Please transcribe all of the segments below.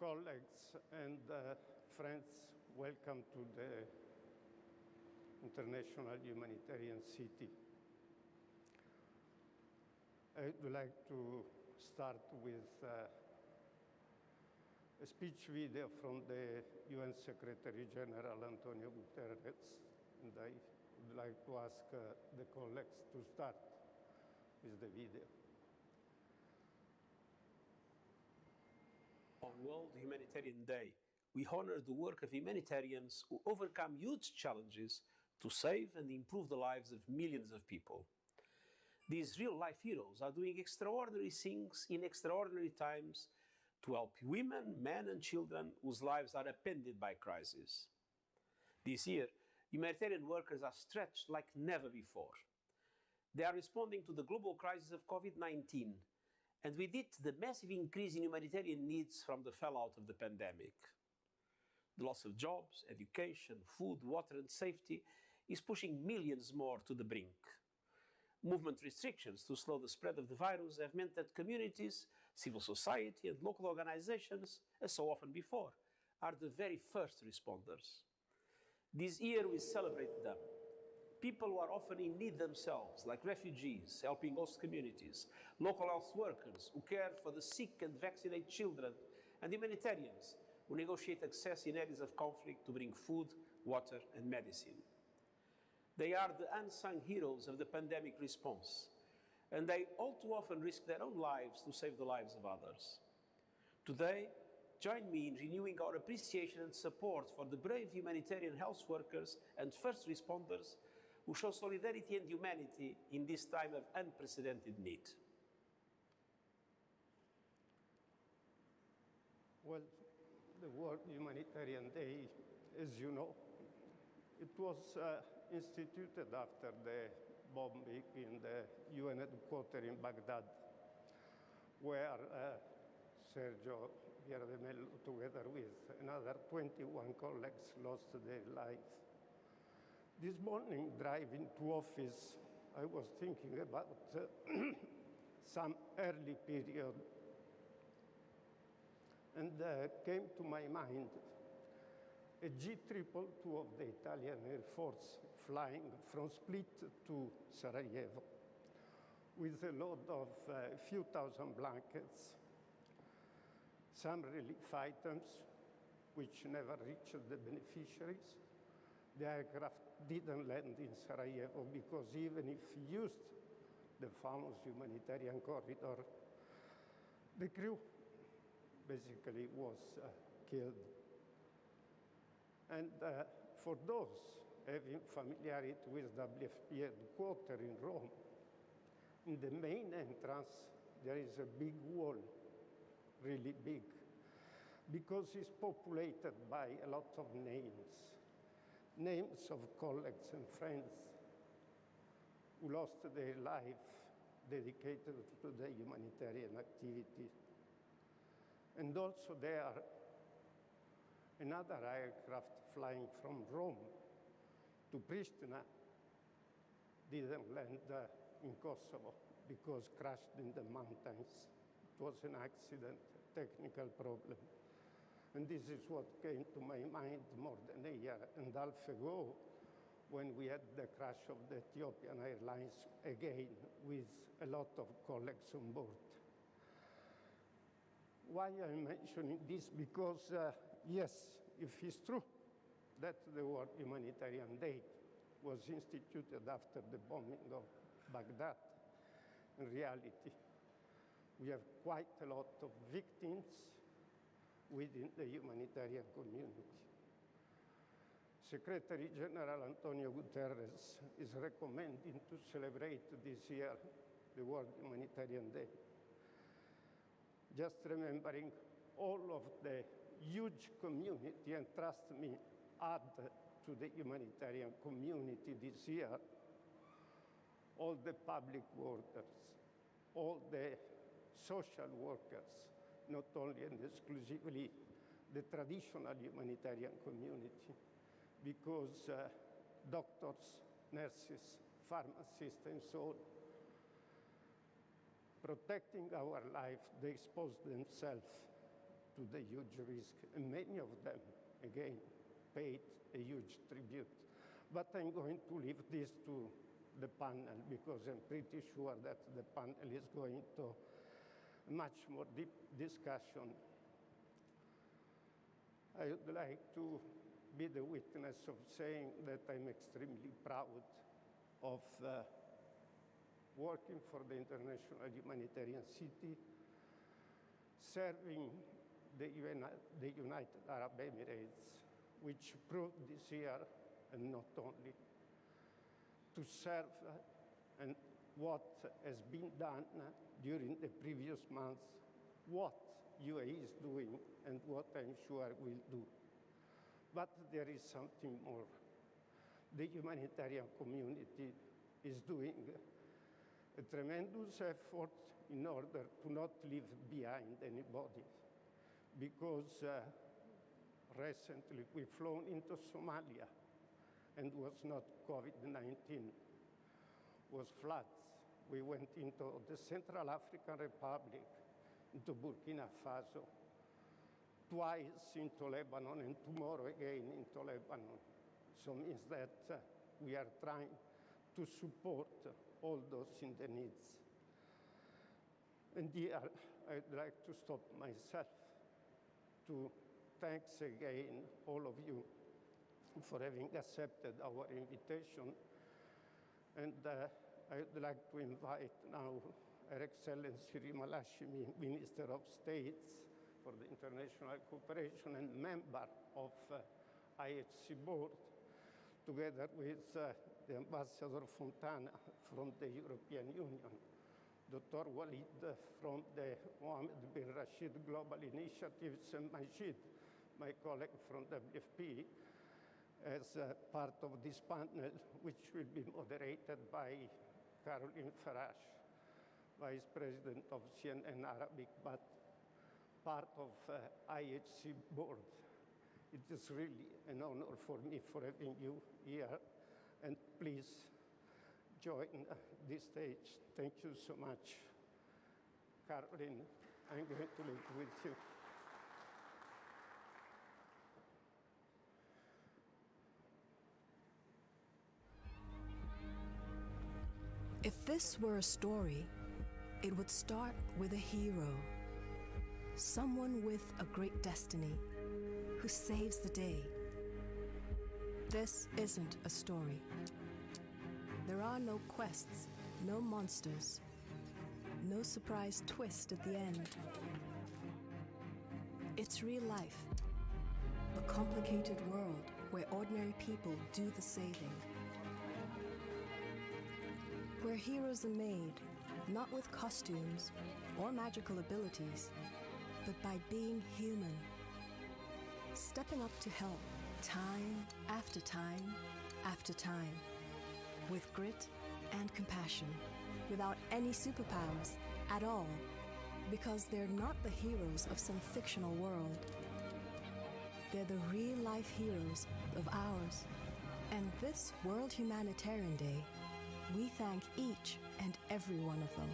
colleagues and friends, welcome to the International Humanitarian City. I would like to start with a speech video from the UN Secretary General Antonio Guterres, and I would like to ask the colleagues to start with the video. On World Humanitarian Day, we honor the work of humanitarians who overcome huge challenges to save and improve the lives of millions of people. These real-life heroes are doing extraordinary things in extraordinary times to help women, men and children whose lives are upended by crisis. This year, humanitarian workers are stretched like never before. They are responding to the global crisis of COVID-19, and with it, the massive increase in humanitarian needs from the fallout of the pandemic. The loss of jobs, education, food, water and safety is pushing millions more to the brink. Movement restrictions to slow the spread of the virus have meant that communities, civil society and local organizations, as so often before, are the very first responders. This year we celebrate them. People who are often in need themselves, like refugees, helping host communities, local health workers who care for the sick and vaccinate children, and humanitarians who negotiate access in areas of conflict to bring food, water and medicine. They are the unsung heroes of the pandemic response, and they all too often risk their own lives to save the lives of others. Today, join me in renewing our appreciation and support for the brave humanitarian health workers and first responders who show solidarity and humanity in this time of unprecedented need. Well, the World Humanitarian Day, as you know, it was instituted after the bombing in the UN headquarters in Baghdad, where Sergio Mello, together with another 21 colleagues, lost their lives. This morning, driving to office, I was thinking about some early period, and came to my mind a G222 of the Italian Air Force flying from Split to Sarajevo with a load of a few thousand blankets, some relief items which never reached the beneficiaries. The aircraft didn't land in Sarajevo because even if used the famous humanitarian corridor, the crew basically was killed. And for those having familiarity with WFP headquarters in Rome, in the main entrance, there is a big wall, really big, because it's populated by a lot of names of colleagues and friends who lost their life dedicated to the humanitarian activity. And also there, another aircraft flying from Rome to Pristina didn't land in Kosovo because crashed in the mountains. It was an accident, a technical problem. And this is what came to my mind more than a year and a half ago when we had the crash of the Ethiopian Airlines again with a lot of colleagues on board. Why I'm mentioning this? Because, yes, if it's true that the World Humanitarian Day was instituted after the bombing of Baghdad, in reality, we have quite a lot of victims within the humanitarian community. Secretary General Antonio Guterres is recommending to celebrate this year the World Humanitarian Day, just remembering all of the huge community, and trust me, add to the humanitarian community this year, all the public workers, all the social workers, not only and exclusively the traditional humanitarian community, because doctors, nurses, pharmacists, and so on, protecting our life, they expose themselves to the huge risk, and many of them, again, paid a huge tribute. But I'm going to leave this to the panel because I'm pretty sure that the panel is going to much more deep discussion. I would like to be the witness of saying that I'm extremely proud of working for the International Humanitarian City, serving the United Arab Emirates, which proved this year, and not only, to serve and what has been done during the previous months, what UAE is doing, and what I'm sure will do. But there is something more. The humanitarian community is doing a tremendous effort in order to not leave behind anybody, because recently we've flown into Somalia, and was not COVID-19, was floods. We went into the Central African Republic, into Burkina Faso, twice into Lebanon, and tomorrow again into Lebanon. So it means that we are trying to support all those in the needs. And here, I'd like to stop myself to thanks again all of you for having accepted our invitation. And I'd like to invite now Her Excellency Reem Hashimy, Minister of States for the International Cooperation and member of IHC Board, together with the Ambassador Fontana from the European Union, Dr. Waleed from the Mohammed bin Rashid Global Initiatives, and Mageed, my colleague from WFP, as part of this panel, which will be moderated by Faraj, Vice President of CNN Arabic, but part of IHC Board. It is really an honor for me for having you here, and please join this stage. Thank you so much. Caroline, I'm going to leave with you. If this were a story, it would start with a hero, someone with a great destiny who saves the day. This isn't a story. There are no quests, no monsters, no surprise twist at the end. It's real life, a complicated world where ordinary people do the saving. Where heroes are made, not with costumes or magical abilities, but by being human. Stepping up to help, time after time after time. With grit and compassion, without any superpowers at all, because they're not the heroes of some fictional world. They're the real-life heroes of ours. And this World Humanitarian Day, we thank each and every one of them.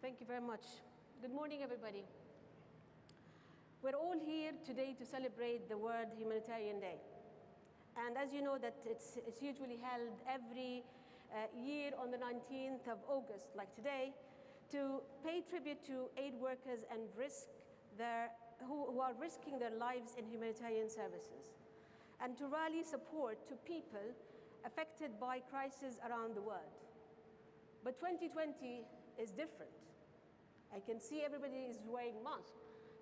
Thank you very much. Good morning, everybody. We're all here today to celebrate the World Humanitarian Day. And as you know, that it's usually held every year on the 19th of August, like today, to pay tribute to aid workers and who are risking their lives in humanitarian services, and to rally support to people affected by crises around the world. But 2020 is different. I can see everybody is wearing masks,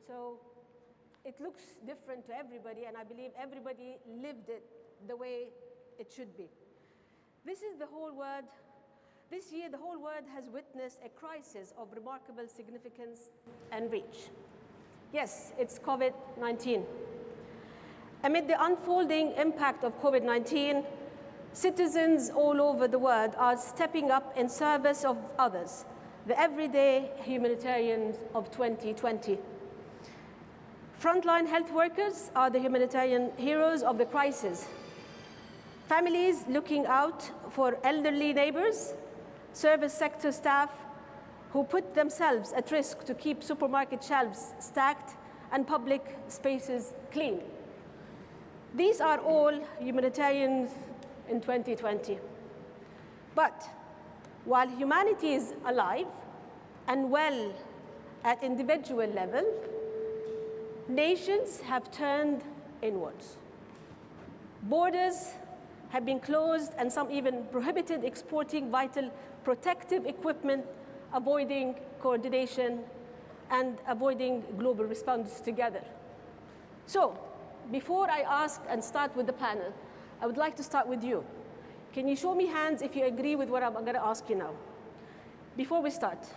so it looks different to everybody, and I believe everybody lived it the way it should be. This is the whole world. This year, the whole world has witnessed a crisis of remarkable significance and reach. Yes, it's COVID-19. Amid the unfolding impact of COVID-19, citizens all over the world are stepping up in service of others, the everyday humanitarians of 2020. Frontline health workers are the humanitarian heroes of the crisis. families looking out for elderly neighbors, service sector staff who put themselves at risk to keep supermarket shelves stacked and public spaces clean. These are all humanitarians in 2020. But while humanity is alive and well at individual level, nations have turned inwards. Borders have been closed and some even prohibited exporting vital protective equipment, avoiding coordination and avoiding global response together. So, before I ask and start with the panel, I would like to start with you. Can you show me hands if you agree with what I'm going to ask you now? Before we start,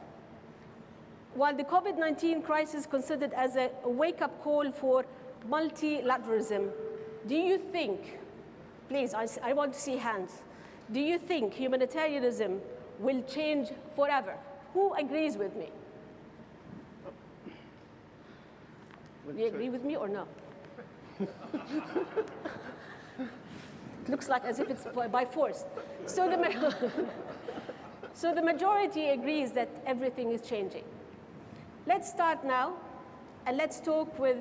while the COVID-19 crisis is considered as a wake-up call for multilateralism, do you think, please, I want to see hands, do you think humanitarianism will change forever? Who agrees with me? Do you agree with me or no? It looks like as if it's by force. So the majority agrees that everything is changing. Let's start now, and let's talk with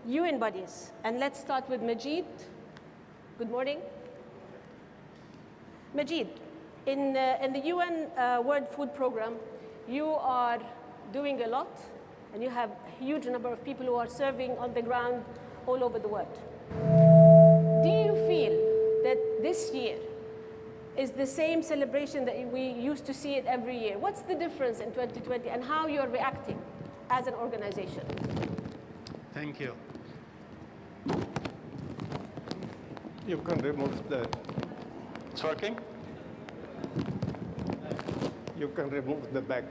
UN bodies. And let's start with Mageed. Good morning. Mageed, in the UN World Food Programme, you are doing a lot, and you have a huge number of people who are serving on the ground all over the world. Do you feel that this year is the same celebration that we used to see it every year? What's the difference in 2020 and how you're reacting as an organization? Thank you. You can remove the... It's working? You can remove the bag.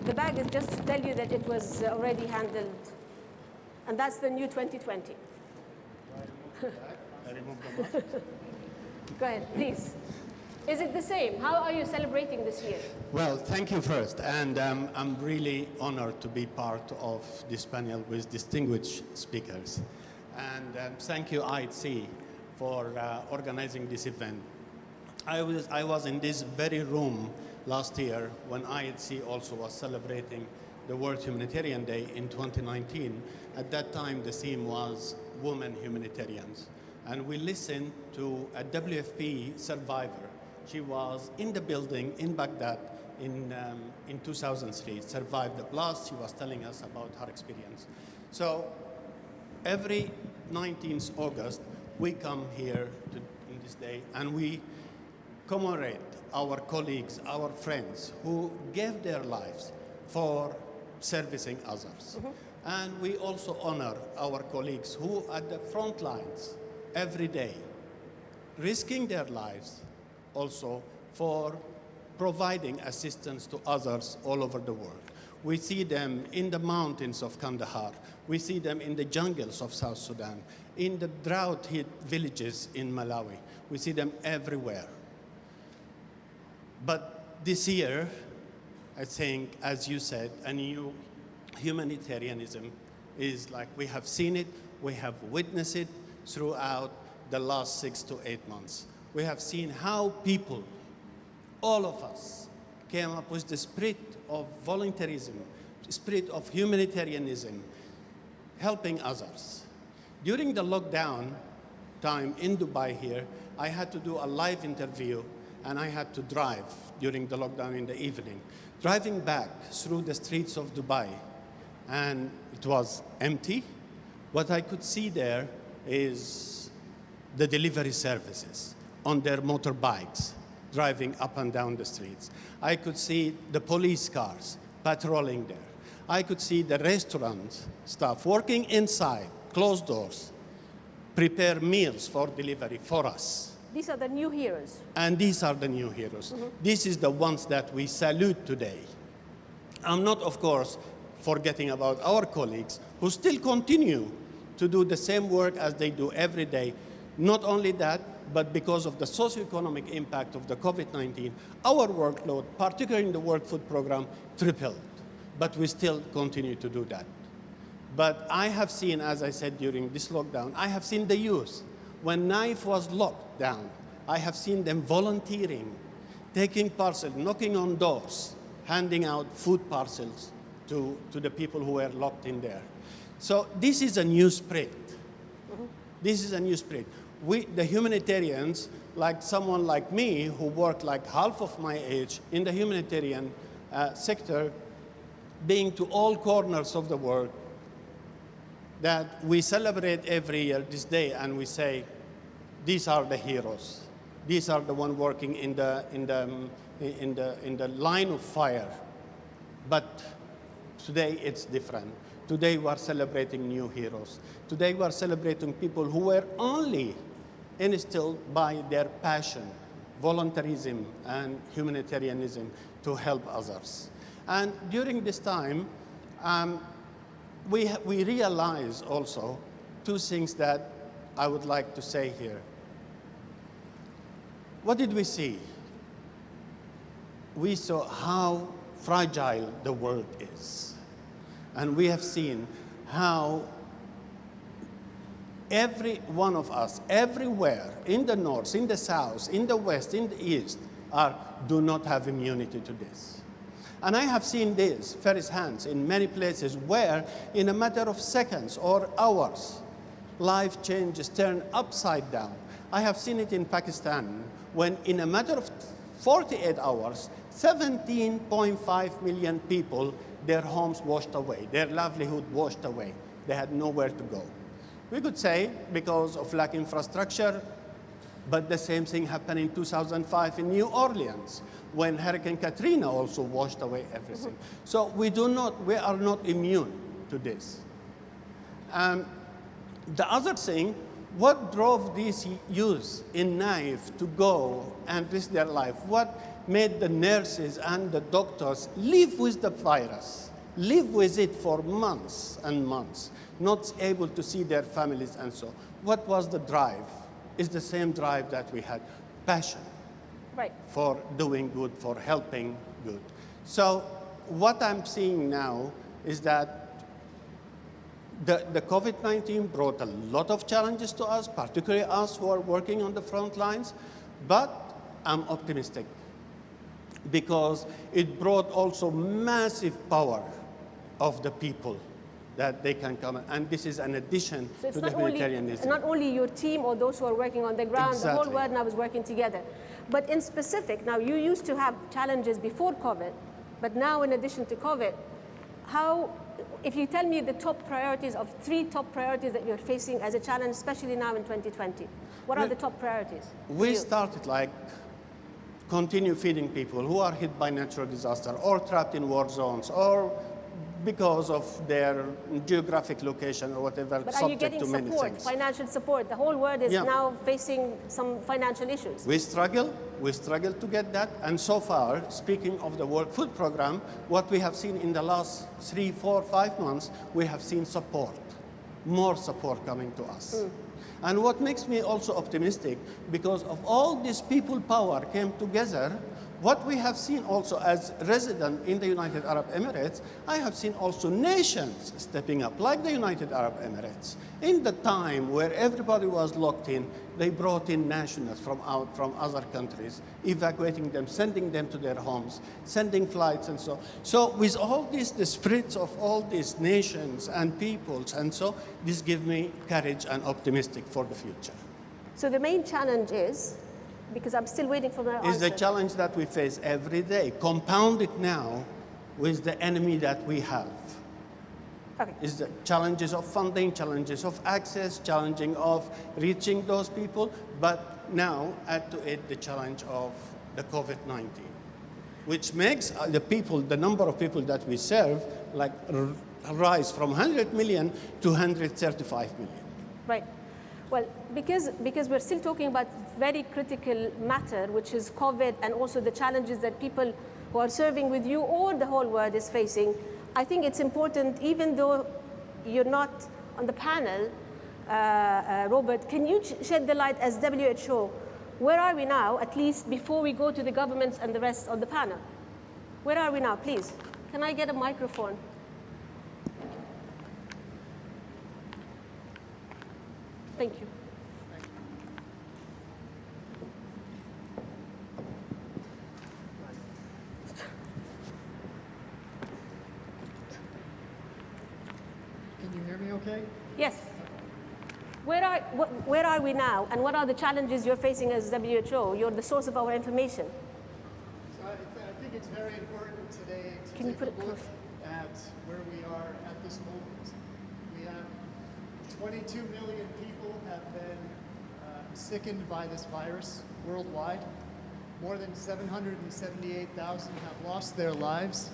The bag is just to tell you that it was already handled, and that's the new 2020. I remove the mask. Go ahead, please. Is it the same? How are you celebrating this year? Well, thank you first, and I'm really honored to be part of this panel with distinguished speakers. And thank you, IHC, for organizing this event. I was in this very room last year when IHC also was celebrating the World Humanitarian Day in 2019. At that time, the theme was Women Humanitarians. And we listened to a WFP survivor. She was in the building in Baghdad in 2003, survived the blast. She was telling us about her experience. So every 19th August, we come here in this day, and we commemorate our colleagues, our friends who gave their lives for servicing others. Mm-hmm. And we also honor our colleagues who are at the front lines every day, risking their lives also for providing assistance to others all over the world. We see them in the mountains of Kandahar. We see them in the jungles of South Sudan, in the drought-hit villages in Malawi. We see them everywhere. But this year, I think, as you said, a new humanitarianism is like we have seen it, we have witnessed it throughout the last 6 to 8 months. We have seen how people, all of us, came up with the spirit of voluntarism, the spirit of humanitarianism, helping others. During the lockdown time in Dubai here, I had to do a live interview, and I had to drive during the lockdown in the evening. Driving back through the streets of Dubai, and it was empty. What I could see there is the delivery services on their motorbikes, driving up and down the streets. I could see the police cars patrolling there. I could see the restaurant staff working inside, closed doors, prepare meals for delivery for us. These are the new heroes. And these are the new heroes. Mm-hmm. This is the ones that we salute today. I'm not, of course, forgetting about our colleagues who still continue to do the same work as they do every day. Not only that, but because of the socioeconomic impact of the COVID-19, our workload, particularly in the World Food Programme, tripled. But we still continue to do that. But I have seen, as I said during this lockdown, I have seen the youth When knife was locked down, I have seen them volunteering, taking parcels, knocking on doors, handing out food parcels to the people who were locked in there. So this is a new spirit. This is a new spirit. We, the humanitarians, like someone like me who worked like half of my age in the humanitarian sector, being to all corners of the world, that we celebrate every year this day and we say, these are the heroes. These are the ones working in the line of fire. But today it's different. Today we are celebrating new heroes. Today we are celebrating people who were only instilled by their passion, voluntarism, and humanitarianism to help others. And during this time, we realize also two things that I would like to say here. What did we see? We saw how fragile the world is. And we have seen how every one of us, everywhere, in the north, in the south, in the west, in the east, do not have immunity to this. And I have seen this firsthand in many places where, in a matter of seconds or hours, life changes turn upside down. I have seen it in Pakistan, when in a matter of 48 hours, 17.5 million people, their homes washed away, their livelihood washed away. They had nowhere to go. We could say because of lack of infrastructure, but the same thing happened in 2005 in New Orleans, when Hurricane Katrina also washed away everything. So we are not immune to this. The other thing, what drove these youths in knife to go and risk their life? What made the nurses and the doctors live with the virus, live with it for months and months, not able to see their families and so? What was the drive? It's the same drive that we had, passion. Right. For doing good, for helping good. So what I'm seeing now is that the COVID-19 brought a lot of challenges to us, particularly us who are working on the front lines, but I'm optimistic because it brought also massive power of the people that they can come, and this is an addition to the humanitarianism. Not only your team or those who are working on the ground, exactly. The whole world now is working together. But in specific, now you used to have challenges before COVID, but now in addition to COVID, if you tell me the top priorities of 3 top priorities that you're facing as a challenge, especially now in 2020, what are the top priorities? We started like continue feeding people who are hit by natural disaster or trapped in war zones or because of their geographic location or whatever. But are you getting support, financial support? The whole world is now facing some financial issues. We struggle to get that. And so far, speaking of the World Food Program, what we have seen in the last 3, 4, 5 months, we have seen support, more support coming to us. And what makes me also optimistic, because of all this people power came together, what we have seen also as resident in the United Arab Emirates, I have seen also nations stepping up, like the United Arab Emirates. In the time where everybody was locked in, they brought in nationals from other countries, evacuating them, sending them to their homes, sending flights and so. So with all this, the spirits of all these nations and peoples and so, this gives me courage and optimistic for the future. So the main challenge is, because I'm still waiting for my answer. Is the challenge that we face every day, compounded now with the enemy that we have. Okay. Is the challenges of funding, challenges of access, challenging of reaching those people, but now add to it the challenge of the COVID-19, which makes the number of people that we serve, like rise from 100 million to 135 million. Right. Well, because we're still talking about very critical matter, which is COVID, and also the challenges that people who are serving with you or the whole world is facing, I think it's important, even though you're not on the panel, Robert, can you shed the light as WHO? Where are we now, at least before we go to the governments and the rest of the panel? Where are we now, please? Can I get a microphone? Thank you. okay? Yes. Where are we now, and what are the challenges you're facing as WHO? You're the source of our information. So I think it's very important today to Can you take put a it look close? at where we are at this moment. We have 22 million people have been sickened by this virus worldwide. More than 778,000 have lost their lives.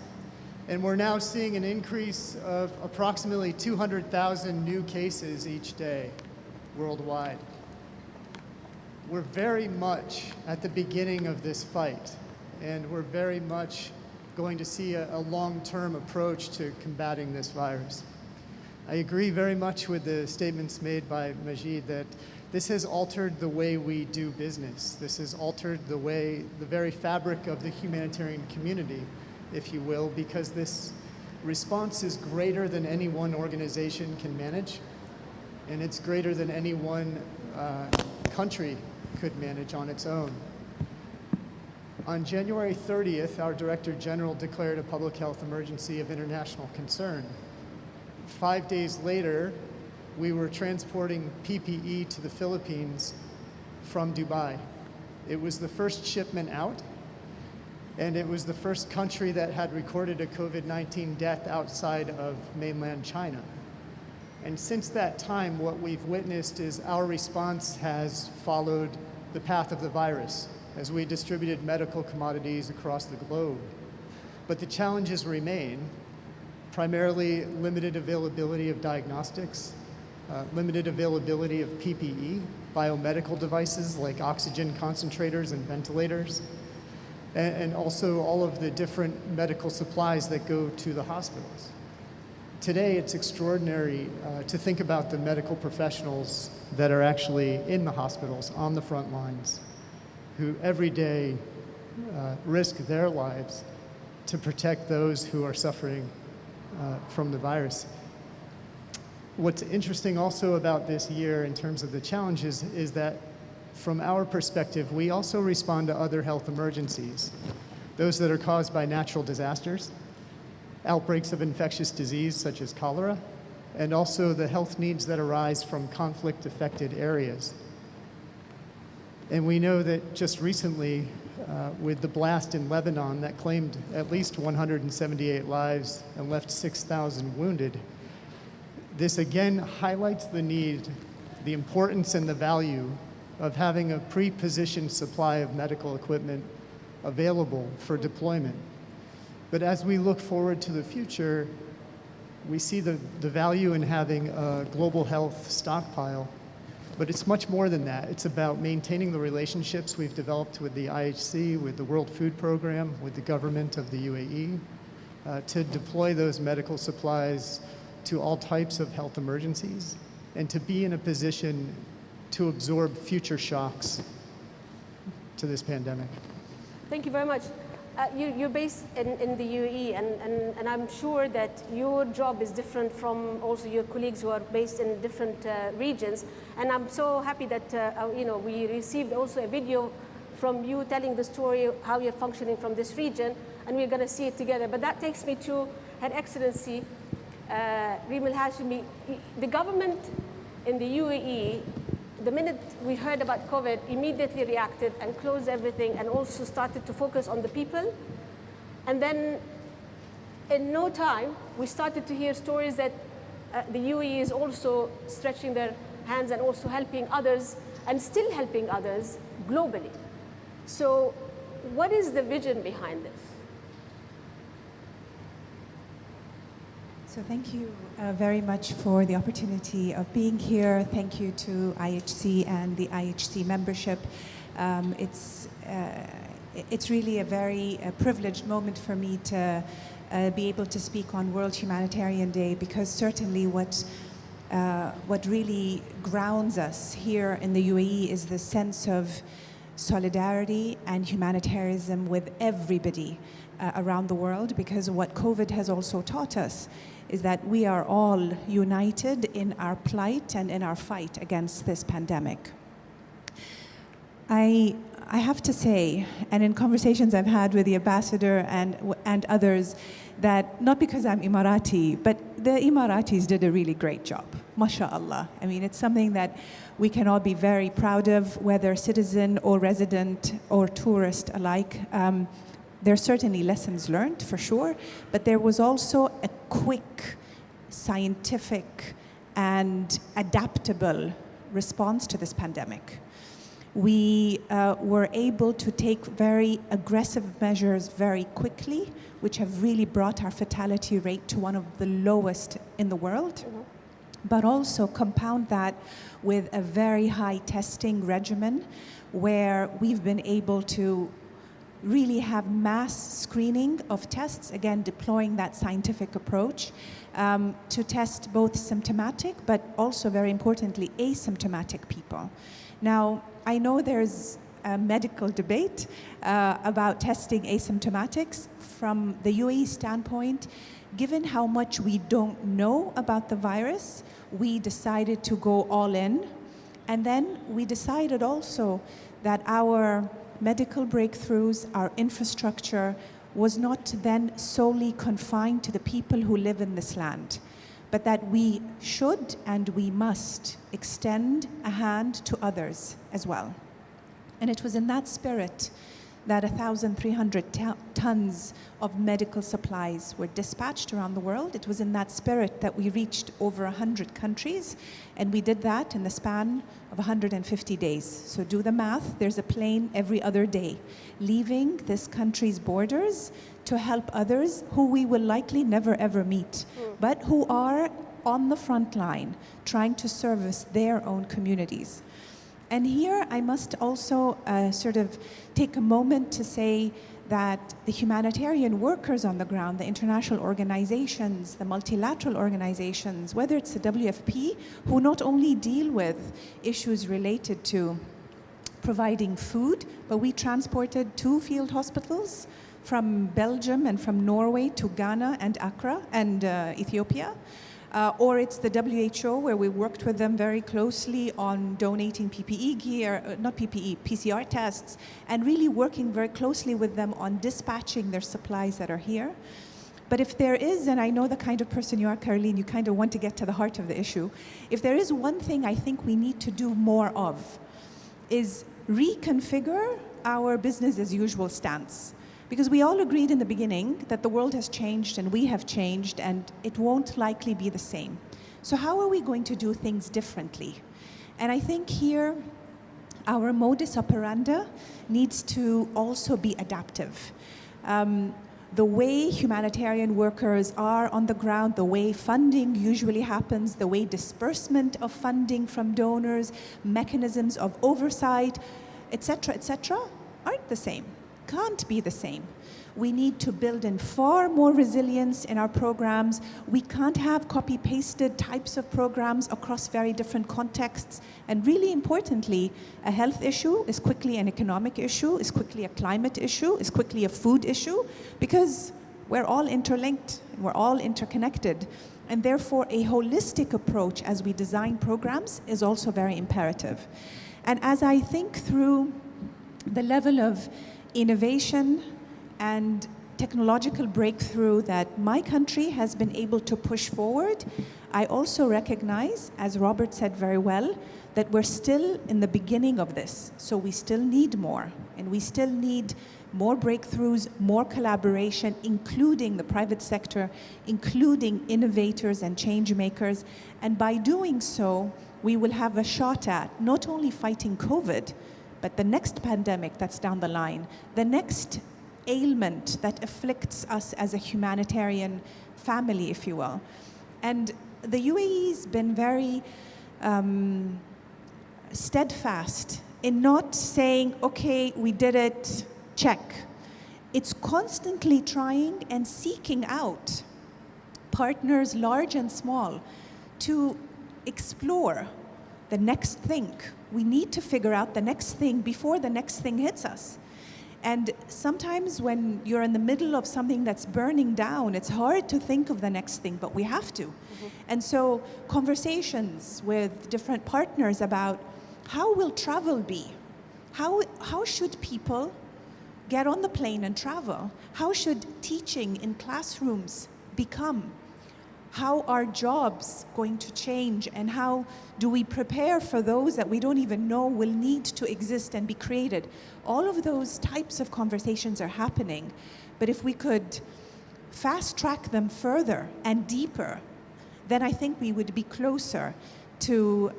And we're now seeing an increase of approximately 200,000 new cases each day worldwide. We're very much at the beginning of this fight, and we're very much going to see a long-term approach to combating this virus. I agree very much with the statements made by Mageed that this has altered the way we do business. This has altered the very fabric of the humanitarian community, if you will, because this response is greater than any one organization can manage, and it's greater than any one country could manage on its own. On January 30th, our Director General declared a public health emergency of international concern. 5 days later, we were transporting PPE to the Philippines from Dubai. It was the first shipment out, and it was the first country that had recorded a COVID-19 death outside of mainland China. And since that time, what we've witnessed is our response has followed the path of the virus as we distributed medical commodities across the globe. But the challenges remain, primarily limited availability of diagnostics, limited availability of PPE, biomedical devices like oxygen concentrators and ventilators, and also all of the different medical supplies that go to the hospitals. Today, it's extraordinary to think about the medical professionals that are actually in the hospitals, on the front lines, who every day risk their lives to protect those who are suffering from the virus. What's interesting also about this year in terms of the challenges is that from our perspective, we also respond to other health emergencies, those that are caused by natural disasters, outbreaks of infectious disease such as cholera, and also the health needs that arise from conflict-affected areas. And we know that just recently, with the blast in Lebanon that claimed at least 178 lives and left 6,000 wounded, this again highlights the need, the importance and the value of having a pre-positioned supply of medical equipment available for deployment. But as we look forward to the future, we see the value in having a global health stockpile. But it's much more than that. It's about maintaining the relationships we've developed with the IHC, with the World Food Program, with the government of the UAE, to deploy those medical supplies to all types of health emergencies, and to be in a position to absorb future shocks to this pandemic. Thank you very much. You're based in the UAE, and I'm sure that your job is different from also your colleagues who are based in different regions. And I'm so happy that we received also a video from you telling the story how you're functioning from this region, and we're going to see it together. But that takes me to Her Excellency Reem Hashimy. The government in the UAE, the minute we heard about COVID, immediately reacted and closed everything and also started to focus on the people. And then in no time, we started to hear stories that the UAE is also stretching their hands and also helping others and still helping others globally. So what is the vision behind this? So thank you very much for the opportunity of being here. Thank you to IHC and the IHC membership. It's really a very privileged moment for me to be able to speak on World Humanitarian Day, because certainly what really grounds us here in the UAE is the sense of solidarity and humanitarianism with everybody around the world, because what COVID has also taught us is that we are all united in our plight and in our fight against this pandemic. I have to say, and in conversations I've had with the ambassador and others, that not because I'm Emirati, but the Emiratis did a really great job. MashaAllah. I mean, it's something that we can all be very proud of, whether citizen or resident or tourist alike. There are certainly lessons learned, for sure, but there was also a quick, scientific, and adaptable response to this pandemic. We were able to take very aggressive measures very quickly, which have really brought our fatality rate to one of the lowest in the world, but also compound that with a very high testing regimen where we've been able to really have mass screening of tests, again, deploying that scientific approach to test both symptomatic, but also very importantly, asymptomatic people. Now, I know there's a medical debate about testing asymptomatics. From the UAE standpoint, given how much we don't know about the virus, we decided to go all in. And then we decided also that our medical breakthroughs, our infrastructure, was not then solely confined to the people who live in this land, but that we should and we must extend a hand to others as well. And it was in that spirit that 1,300 tons of medical supplies were dispatched around the world. It was in that spirit that we reached over 100 countries, and we did that in the span of 150 days. So do the math, there's a plane every other day, leaving this country's borders to help others who we will likely never ever meet, but who are on the front line, trying to service their own communities. And here I must also sort of take a moment to say that the humanitarian workers on the ground, the international organizations, the multilateral organizations, whether it's the WFP, who not only deal with issues related to providing food, but we transported 2 field hospitals from Belgium and from Norway to Ghana and Accra and Ethiopia. Or it's the WHO, where we worked with them very closely on donating PPE gear, not PPE, PCR tests, and really working very closely with them on dispatching their supplies that are here. But if there is, and I know the kind of person you are, Caroline, you kind of want to get to the heart of the issue. If there is one thing I think we need to do more of, is reconfigure our business as usual stance. Because we all agreed in the beginning that the world has changed and we have changed and it won't likely be the same. So how are we going to do things differently? And I think here our modus operandi needs to also be adaptive. The way humanitarian workers are on the ground, the way funding usually happens, the way disbursement of funding from donors, mechanisms of oversight, etc., aren't the same. Can't be the same. We need to build in far more resilience in our programs. We can't have copy-pasted types of programs across very different contexts. And really importantly, a health issue is quickly an economic issue, is quickly a climate issue, is quickly a food issue, because we're all interlinked, and we're all interconnected. And therefore, a holistic approach as we design programs is also very imperative. And as I think through the level of innovation and technological breakthrough that my country has been able to push forward, I also recognize, as Robert said very well, that we're still in the beginning of this. So we still need more, and we still need more breakthroughs, more collaboration, including the private sector, including innovators and change makers. And by doing so, we will have a shot at not only fighting COVID, but the next pandemic that's down the line, the next ailment that afflicts us as a humanitarian family, if you will. And the UAE's been very steadfast in not saying, okay, we did it, check. It's constantly trying and seeking out partners, large and small, to explore the next thing. We need to figure out the next thing before the next thing hits us. And sometimes when you're in the middle of something that's burning down, it's hard to think of the next thing, but we have to. And so conversations with different partners about how will travel be? How should people get on the plane and travel? How should teaching in classrooms become? How are jobs going to change, and how do we prepare for those that we don't even know will need to exist and be created? All of those types of conversations are happening, but if we could fast track them further and deeper, then I think we would be closer to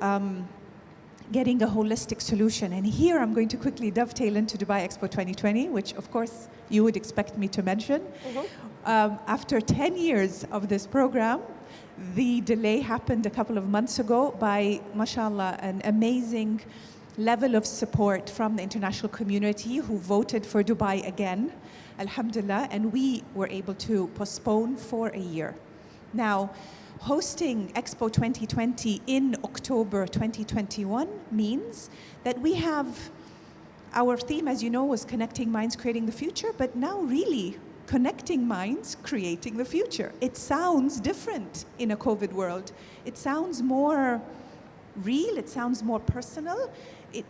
getting a holistic solution. And here I'm going to quickly dovetail into Dubai Expo 2020, which of course you would expect me to mention. After 10 years of this program, the delay happened a couple of months ago by, mashallah, an amazing level of support from the international community who voted for Dubai again, alhamdulillah, and we were able to postpone for a year. Now, hosting Expo 2020 in October 2021 means that we have, our theme, as you know, was Connecting Minds, Creating the Future, but now really connecting minds, creating the future. It sounds different in a COVID world. It sounds more real, it sounds more personal.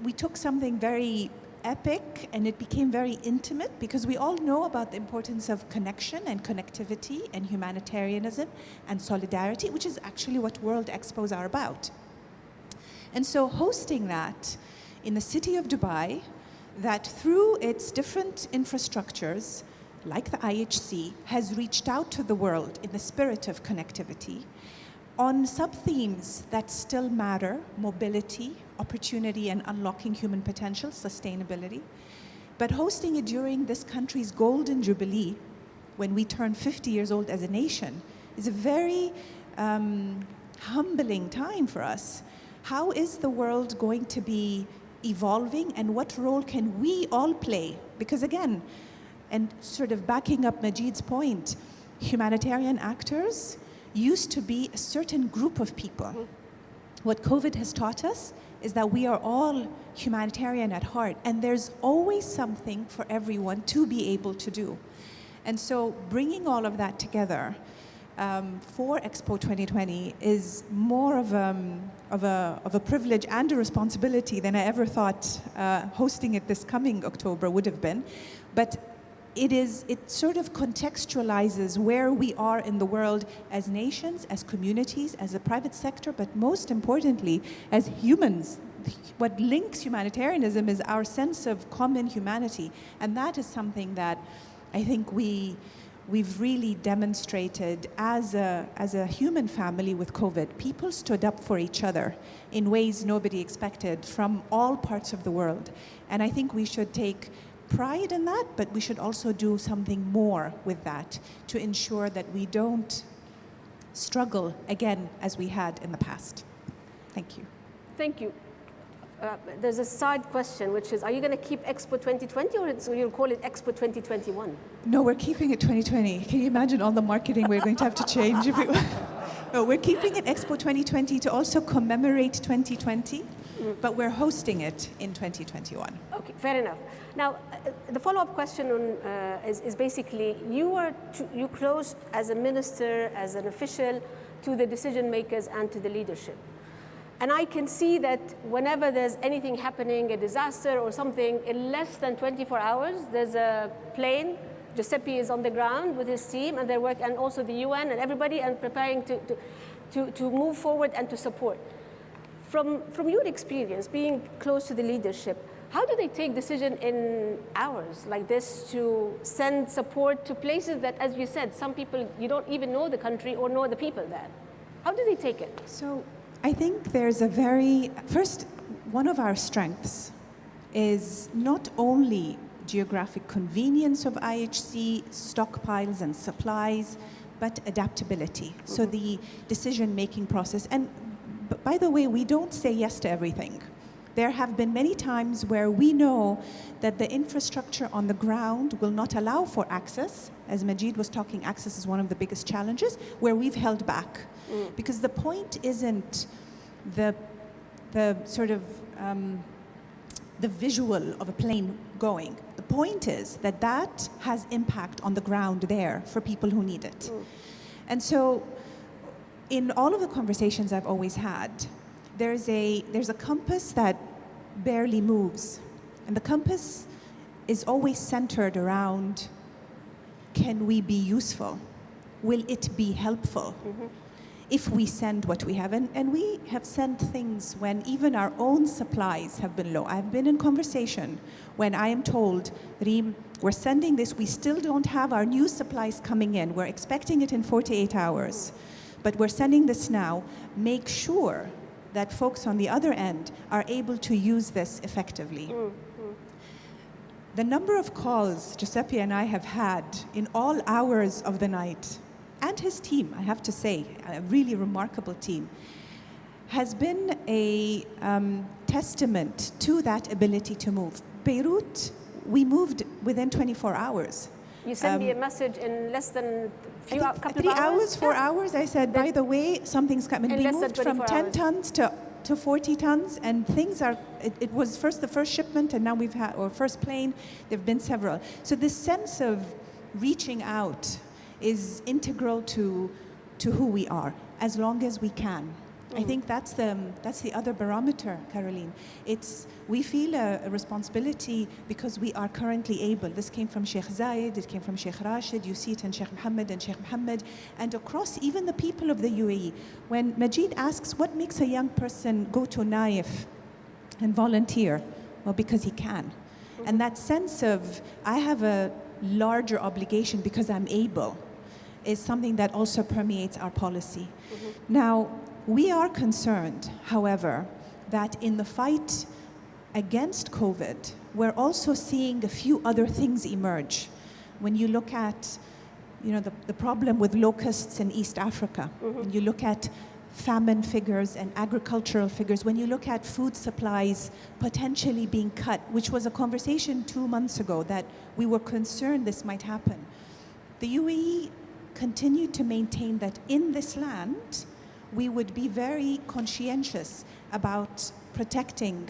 We took something very epic and it became very intimate, because we all know about the importance of connection and connectivity and humanitarianism and solidarity, which is actually what World Expos are about. And so hosting that in the city of Dubai, that through its different infrastructures, like the IHC, has reached out to the world in the spirit of connectivity on sub-themes that still matter: mobility, opportunity and unlocking human potential, sustainability. But hosting it during this country's golden jubilee, when we turn 50 years old as a nation, is a very humbling time for us. How is the world going to be evolving, and what role can we all play? Because again, and sort of backing up Mageed's point, humanitarian actors used to be a certain group of people. What COVID has taught us is that we are all humanitarian at heart, and there's always something for everyone to be able to do. And so bringing all of that together for Expo 2020 is more of a privilege and a responsibility than I ever thought hosting it this coming October would have been. But it sort of contextualizes where we are in the world as nations, as communities, as a private sector, but most importantly, as humans. What links humanitarianism is our sense of common humanity. And that is something that I think we've really demonstrated as a human family with COVID. People stood up for each other in ways nobody expected from all parts of the world. And I think we should take pride in that, but we should also do something more with that to ensure that we don't struggle again as we had in the past. Thank you. Thank you. There's a side question, which is, are you going to keep Expo 2020 or you'll call it Expo 2021? No, we're keeping it 2020. Can you imagine all the marketing we're going to have to change? If No, we're keeping it Expo 2020 to also commemorate 2020, but we're hosting it in 2021. Okay, fair enough. Now, the follow-up question is basically, you close as a minister, as an official, to the decision makers and to the leadership. And I can see that whenever there's anything happening, a disaster or something, in less than 24 hours, there's a plane. Giuseppe is on the ground with his team, and they're working, and also the UN and everybody, and preparing to move forward and to support. From your experience, being close to the leadership, how do they take decision in hours like this to send support to places that, as you said, some people, you don't even know the country or know the people there? How do they take it? So I think there's first, one of our strengths is not only geographic convenience of IHC, stockpiles and supplies, but adaptability. So the decision-making process. And by the way, we don't say yes to everything. There have been many times where we know that the infrastructure on the ground will not allow for access. As Mageed was talking, access is one of the biggest challenges, where we've held back. Because the point isn't the sort of the visual of a plane going. The point is that that has impact on the ground there for people who need it. And so in all of the conversations I've always had, there's a compass that barely moves. And the compass is always centered around, can we be useful? Will it be helpful? if we send what we have. And we have sent things when even our own supplies have been low. I've been in conversation when I am told, Reem, we're sending this, we still don't have our new supplies coming in. We're expecting it in 48 hours, but we're sending this now. Make sure that folks on the other end are able to use this effectively. The number of calls Giuseppe and I have had in all hours of the night, and his team, I have to say, a really remarkable team, has been a testament to that ability to move. Beirut, we moved within 24 hours. You sent me a message in less than couple 3 of hours? 4 hours. I said, by the way, something's coming. We moved from 10 tons to 40 tons, and things are, it was first the first shipment, and now we've had, or first plane, there have been several. So this sense of reaching out is integral to who we are, as long as we can. I think that's the other barometer, Caroline. We feel a responsibility because we are currently able. This came from Sheikh Zayed, it came from Sheikh Rashid, you see it in Sheikh Mohammed and Sheikh Mohammed, and across even the people of the UAE. When Mageed asks, what makes a young person go to Naif and volunteer? Well, because he can. And that sense of, I have a larger obligation because I'm able, is something that also permeates our policy. Now, we are concerned, however, that in the fight against COVID, we're also seeing a few other things emerge. When you look at, the problem with locusts in East Africa, when you look at famine figures and agricultural figures, when you look at food supplies potentially being cut, which was a conversation 2 months ago that we were concerned this might happen. The UAE continued to maintain that in this land, we would be very conscientious about protecting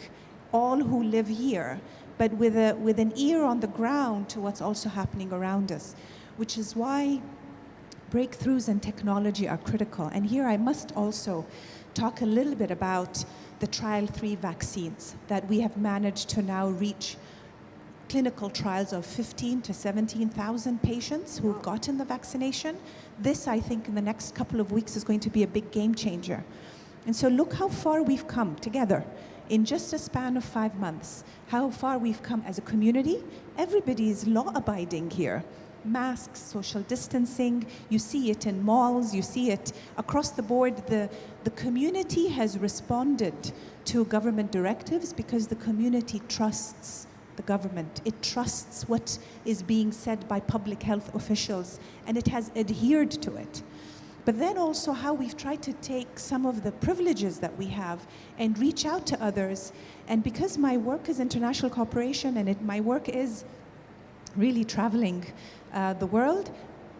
all who live here, but with an ear on the ground to what's also happening around us, which is why breakthroughs in technology are critical. And here I must also talk a little bit about the trial 3 vaccines that we have managed to now reach clinical trials of 15 to 17,000 patients who've gotten the vaccination. This, I think, in the next couple of weeks is going to be a big game changer. And so look how far we've come together in just a span of 5 months, how far we've come as a community. Everybody is law-abiding here. Masks, social distancing, you see it in malls, you see it across the board. The community has responded to government directives because the community trusts the government. It trusts what is being said by public health officials, and it has adhered to it. But then also how we've tried to take some of the privileges that we have and reach out to others. And because my work is international cooperation and my work is really traveling the world,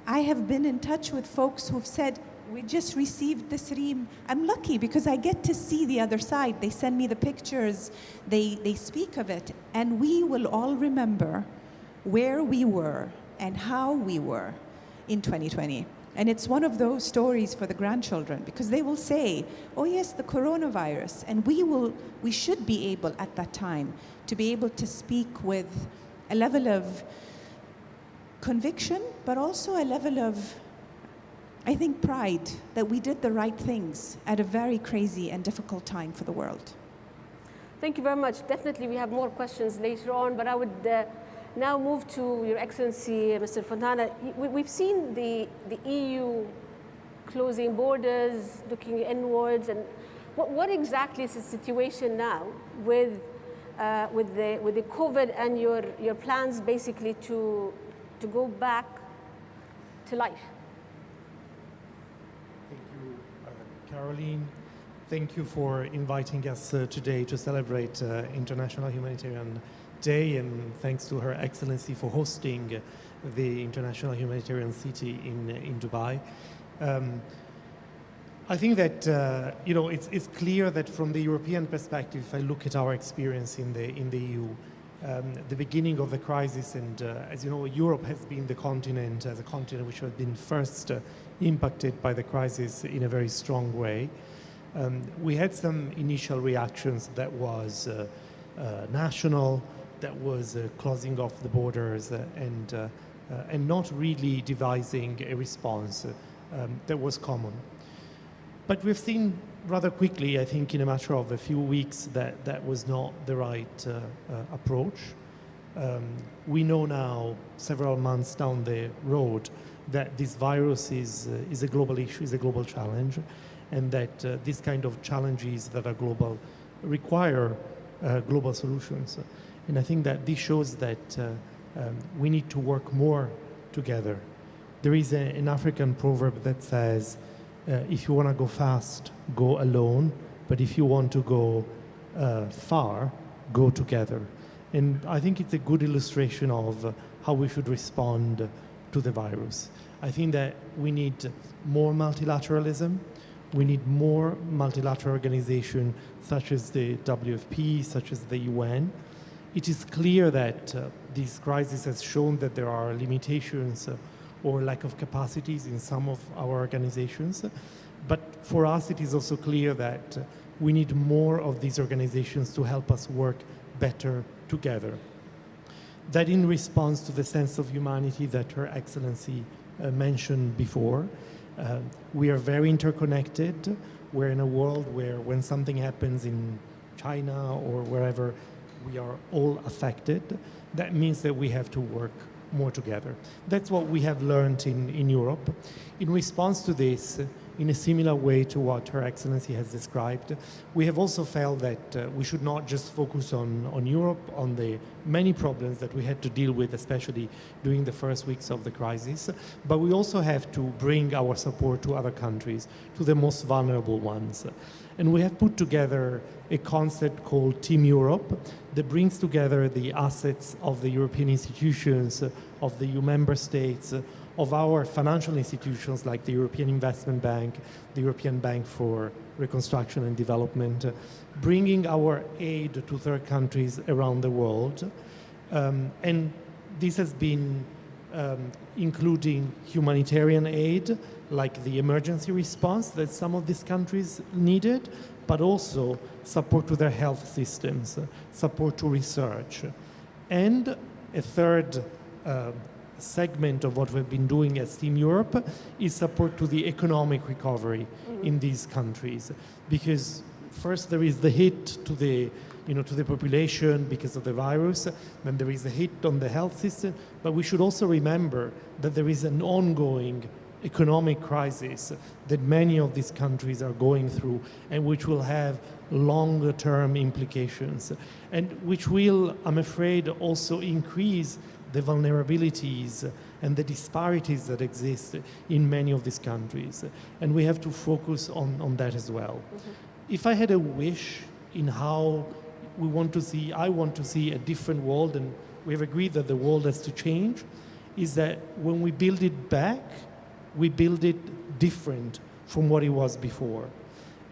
I have been in touch with folks who've said, we just received this Reem. I'm lucky because I get to see the other side. They send me the pictures, they speak of it, and we will all remember where we were and how we were in 2020. And it's one of those stories for the grandchildren because they will say, oh yes, the coronavirus. And we should be able at that time to be able to speak with a level of conviction, but also a level of, I think, pride that we did the right things at a very crazy and difficult time for the world. Thank you very much. Definitely we have more questions later on, but I would now move to Your Excellency, Mr. Fontana. We've seen the EU closing borders, looking inwards, and what exactly is the situation now with the COVID and your plans basically to go back to life? Thank you, Caroline. Thank you for inviting us today to celebrate International Humanitarian Day, and thanks to Her Excellency for hosting the International Humanitarian City in Dubai. I think that it's clear that from the European perspective, if I look at our experience in the EU, the beginning of the crisis, and as you know, Europe has been the continent as a continent which has been first impacted by the crisis in a very strong way. We had some initial reactions that was national, that was closing off the borders and not really devising a response that was common. But we've seen rather quickly, I think in a matter of a few weeks, that that was not the right approach. We know now, several months down the road, that this virus is a global issue, is a global challenge, and that these kind of challenges that are global require global solutions. And I think that this shows that we need to work more together. There is an African proverb that says, if you want to go fast, go alone, but if you want to go far, go together. And I think it's a good illustration of how we should respond to the virus. I think that we need more multilateralism. We need more multilateral organizations such as the WFP, such as the UN. It is clear that this crisis has shown that there are limitations or lack of capacities in some of our organizations. But for us, it is also clear that we need more of these organizations to help us work better together. That in response to the sense of humanity that Her Excellency mentioned before, we are very interconnected. We're in a world where when something happens in China or wherever, we are all affected. That means that we have to work more together. That's what we have learned in Europe. In response to this, in a similar way to what Her Excellency has described, we have also felt that we should not just focus on Europe, on the many problems that we had to deal with, especially during the first weeks of the crisis, but we also have to bring our support to other countries, to the most vulnerable ones. And we have put together a concept called Team Europe that brings together the assets of the European institutions, of the EU member states, of our financial institutions like the European Investment Bank, the European Bank for Reconstruction and Development, bringing our aid to third countries around the world. And this has been including humanitarian aid, like the emergency response that some of these countries needed, but also support to their health systems, support to research. And a third segment of what we've been doing as Team Europe is support to the economic recovery in these countries. Because first there is the hit to the to the population because of the virus, then there is a hit on the health system, but we should also remember that there is an ongoing economic crisis that many of these countries are going through and which will have longer-term implications and which will, I'm afraid, also increase the vulnerabilities and the disparities that exist in many of these countries. And we have to focus on that as well. If I had a wish in how we want to see, I want to see a different world, and we have agreed that the world has to change, is that when we build it back, we build it different from what it was before.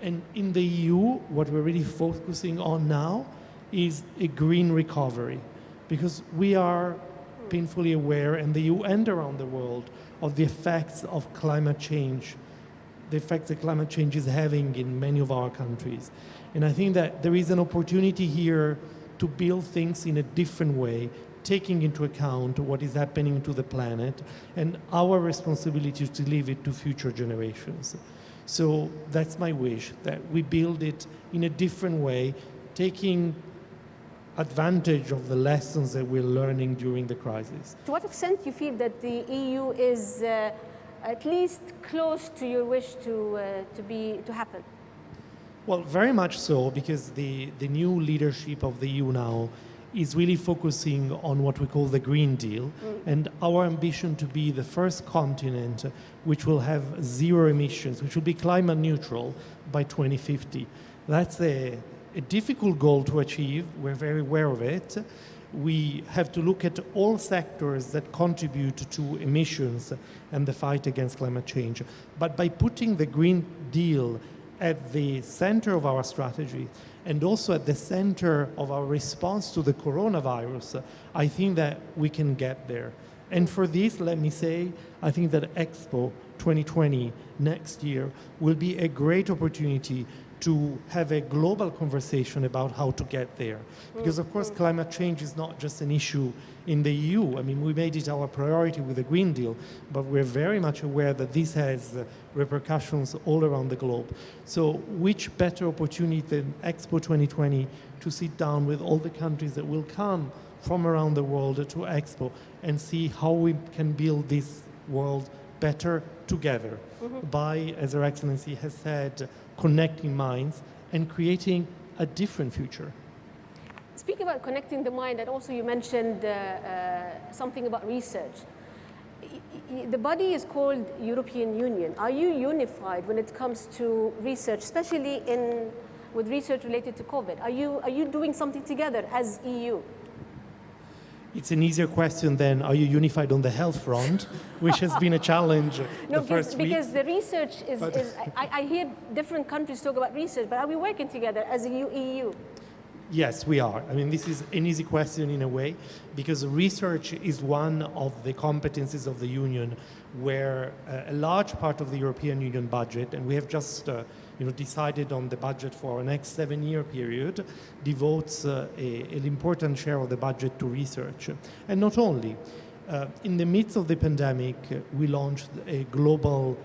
And in the EU, what we're really focusing on now is a green recovery, because we are painfully aware, and the EU and around the world, of the effects of climate change, the effects that climate change is having in many of our countries. And I think that there is an opportunity here to build things in a different way, taking into account what is happening to the planet and our responsibility to leave it to future generations. So that's my wish, that we build it in a different way, taking advantage of the lessons that we're learning during the crisis. To what extent do you feel that the EU is at least close to your wish to happen? Well, very much so, because the new leadership of the EU now is really focusing on what we call the Green Deal, and our ambition to be the first continent which will have zero emissions, which will be climate neutral by 2050. That's a difficult goal to achieve. We're very aware of it. We have to look at all sectors that contribute to emissions and the fight against climate change. But by putting the Green Deal at the center of our strategy and also at the center of our response to the coronavirus, I think that we can get there. And for this, let me say, I think that Expo 2020 next year will be a great opportunity to have a global conversation about how to get there. Because of course climate change is not just an issue in the EU. I mean, we made it our priority with the Green Deal, but we're very much aware that this has repercussions all around the globe. So which better opportunity than Expo 2020 to sit down with all the countries that will come from around the world to Expo and see how we can build this world better together by, as Her Excellency has said, connecting minds and creating a different future. Speaking about connecting the mind, and also you mentioned something about research. The body is called European Union. Are you unified when it comes to research, especially with research related to COVID? Are you doing something together as EU? It's an easier question than are you unified on the health front, which has been a challenge because the research is I hear different countries talk about research, but are we working together as a EU? Yes, we are. I mean, this is an easy question in a way, because research is one of the competencies of the Union where a large part of the European Union budget, and we have just decided on the budget for our next 7-year period, devotes an important share of the budget to research. And not only. In the midst of the pandemic, we launched a global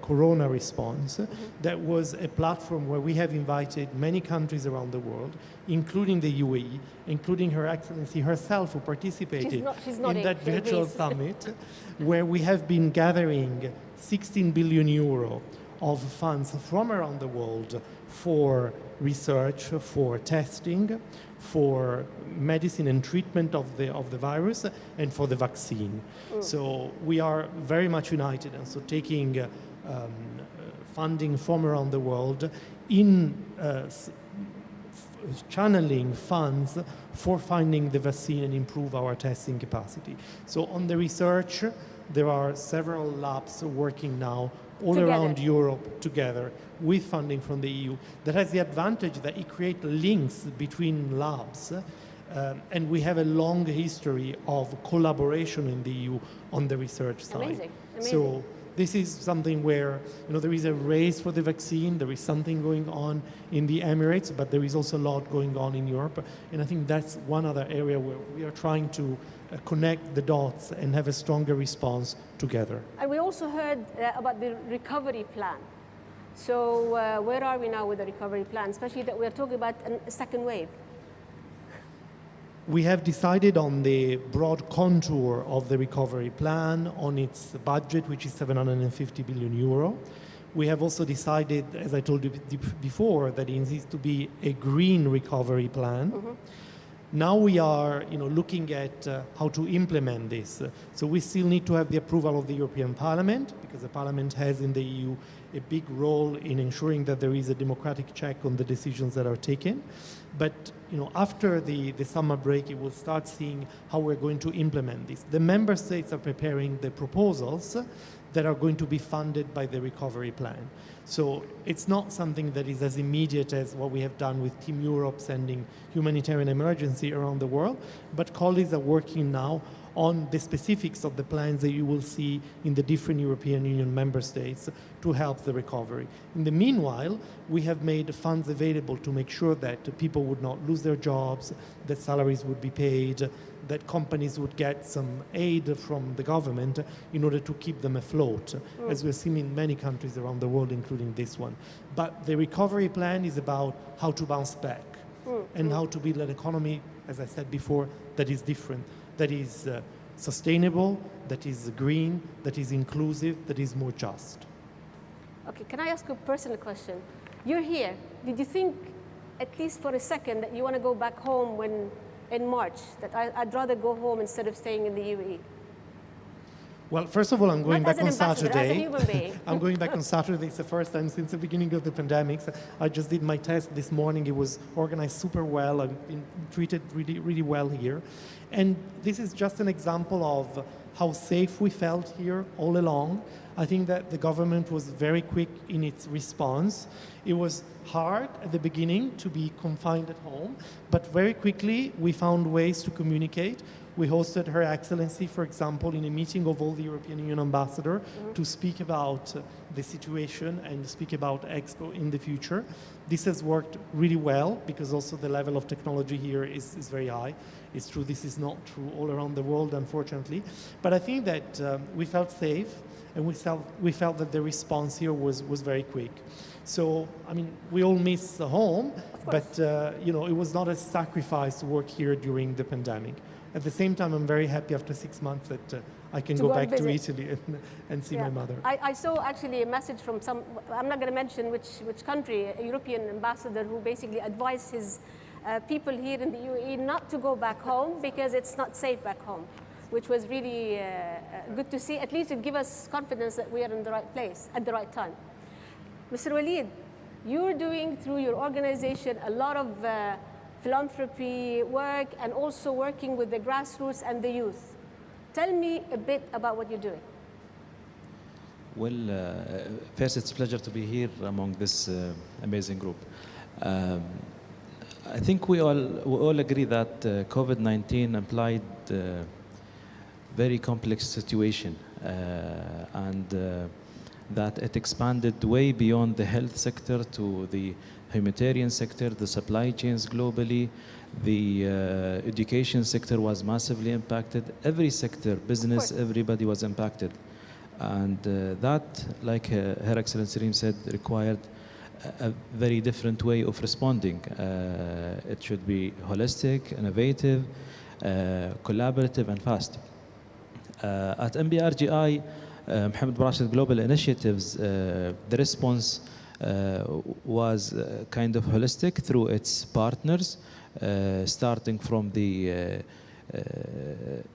corona response that was a platform where we have invited many countries around the world, including the UAE, including Her Excellency herself, who participated in that virtual summit, where we have been gathering 16 billion euro of funds from around the world for research, for testing, for medicine and treatment of the virus, and for the vaccine. So we are very much united, and so taking funding from around the world in channeling funds for finding the vaccine and improve our testing capacity. So on the research, there are several labs working now all around Europe together with funding from the EU that has the advantage that it creates links between labs, and we have a long history of collaboration in the EU on the research side. Amazing. So this is something where there is a race for the vaccine, there is something going on in the Emirates, but there is also a lot going on in Europe, and I think that's one other area where we are trying to connect the dots and have a stronger response together. And we also heard about the recovery plan. So where are we now with the recovery plan, especially that we're talking about a second wave? We have decided on the broad contour of the recovery plan, on its budget, which is 750 billion euro. We have also decided, as I told you before, that it needs to be a green recovery plan. Now we are looking at how to implement this. So we still need to have the approval of the European Parliament, because the Parliament has in the EU a big role in ensuring that there is a democratic check on the decisions that are taken. But after the summer break, you will start seeing how we're going to implement this. The member states are preparing the proposals that are going to be funded by the recovery plan. So it's not something that is as immediate as what we have done with Team Europe sending humanitarian emergency around the world, but colleagues are working now on the specifics of the plans that you will see in the different European Union member states to help the recovery. In the meanwhile, we have made funds available to make sure that people would not lose their jobs, that salaries would be paid, that companies would get some aid from the government in order to keep them afloat, as we're seeing in many countries around the world, including this one. But the recovery plan is about how to bounce back and how to build an economy, as I said before, that is different, that is sustainable, that is green, that is inclusive, that is more just. Okay, can I ask a personal question? You're here. Did you think, at least for a second, that you want to go back home in March, that I'd rather go home instead of staying in the UAE? Well, first of all, I'm going back on Saturday. As a human being. I'm going back on Saturday. It's the first time since the beginning of the pandemic. I just did my test this morning. It was organized super well. I've been treated really, really well here. And this is just an example of how safe we felt here all along. I think that the government was very quick in its response. It was hard at the beginning to be confined at home, but very quickly we found ways to communicate. We hosted Her Excellency, for example, in a meeting of all the European Union ambassadors to speak about the situation and speak about Expo in the future. This has worked really well because also the level of technology here is very high. It's true, this is not true all around the world, unfortunately. But I think that we felt safe and we felt that the response here was very quick. So, I mean, we all miss the home, but you know, it was not a sacrifice to work here during the pandemic. At the same time, I'm very happy after 6 months that I can go back to Italy and see my mother. I saw actually a message from some, I'm not going to mention which country, a European ambassador who basically advised his people here in the UAE not to go back home because it's not safe back home, which was really good to see. At least it gives us confidence that we are in the right place at the right time. Mr. Waleed, you're doing through your organization a lot of philanthropy work and also working with the grassroots and the youth. Tell me a bit about what you're doing. Well, first it's a pleasure to be here among this amazing group. I think we all agree that COVID-19 implied very complex situation and that it expanded way beyond the health sector to the humanitarian sector, the supply chains globally, the education sector was massively impacted. Every sector, business, everybody was impacted. And that, like Her Excellency Reem said, required a very different way of responding. It should be holistic, innovative, collaborative, and fast. At MBRGI, Mohammed Rashid Global Initiatives, the response was kind of holistic through its partners, starting from the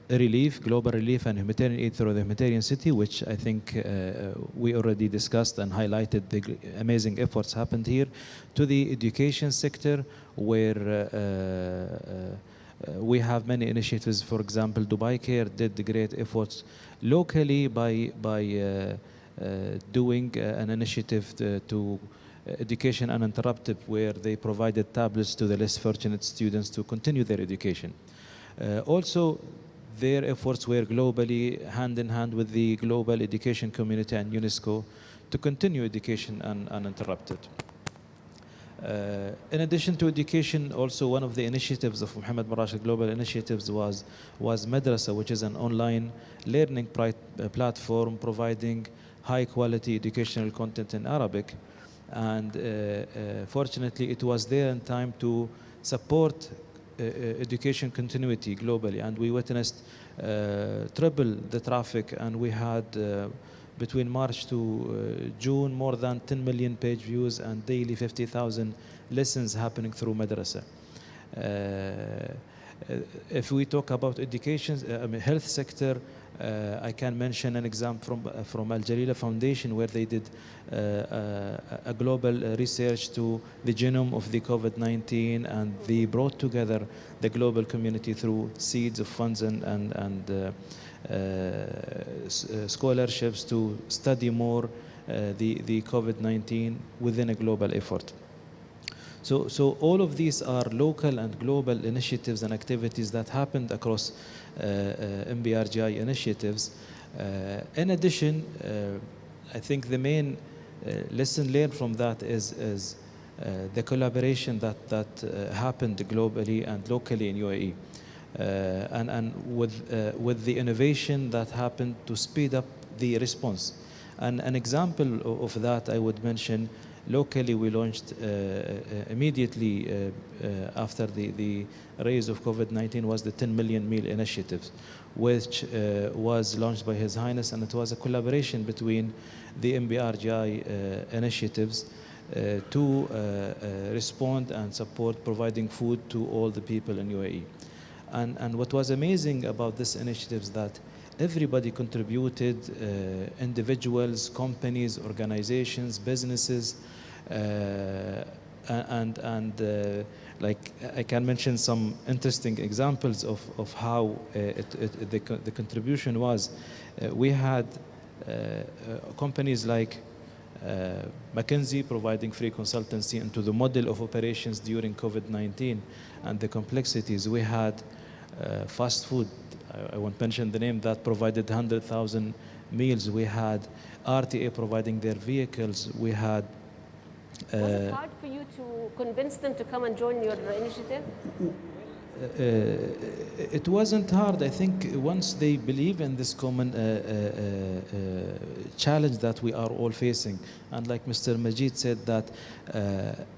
relief, global relief and humanitarian aid through the humanitarian city, which I think we already discussed and highlighted the amazing efforts happened here, to the education sector where we have many initiatives. For example, Dubai Care did great efforts locally by doing an initiative to Education Uninterrupted, where they provided tablets to the less fortunate students to continue their education. Also, their efforts were globally, hand in hand with the global education community and UNESCO, to continue education uninterrupted. In addition to education, also one of the initiatives of Mohammed Rashid Global Initiatives was Madrasa, which is an online learning platform providing high-quality educational content in Arabic. And fortunately, it was there in time to support education continuity globally. And we witnessed triple the traffic, and we had between March to June more than 10 million page views and daily 50,000 lessons happening through Madrasa. If we talk about education, health sector, I can mention an example from Al Jalila Foundation, where they did a global research to the genome of the COVID-19, and they brought together the global community through seeds of funds and scholarships to study more the COVID-19 within a global effort. So all of these are local and global initiatives and activities that happened across MBRGI initiatives. In addition, I think the main lesson learned from that is the collaboration that happened globally and locally in UAE. And with the innovation that happened to speed up the response. And an example of that I would mention, locally we launched immediately after the rise of COVID-19 was the 10 million meal initiative, which was launched by His Highness, and it was a collaboration between the MBRGI initiatives to respond and support providing food to all the people in UAE. And what was amazing about this initiative is that everybody contributed, individuals, companies, organizations, businesses, and Like I can mention some interesting examples of how the contribution was. We had companies like McKinsey providing free consultancy into the model of operations during COVID-19 and the complexities. We had fast food, I won't mention the name, that provided 100,000 meals. We had RTA providing their vehicles. We had was it hard for you to convince them to come and join your initiative? It wasn't hard. I think once they believe in this common challenge that we are all facing, and like Mr. Mageed said, that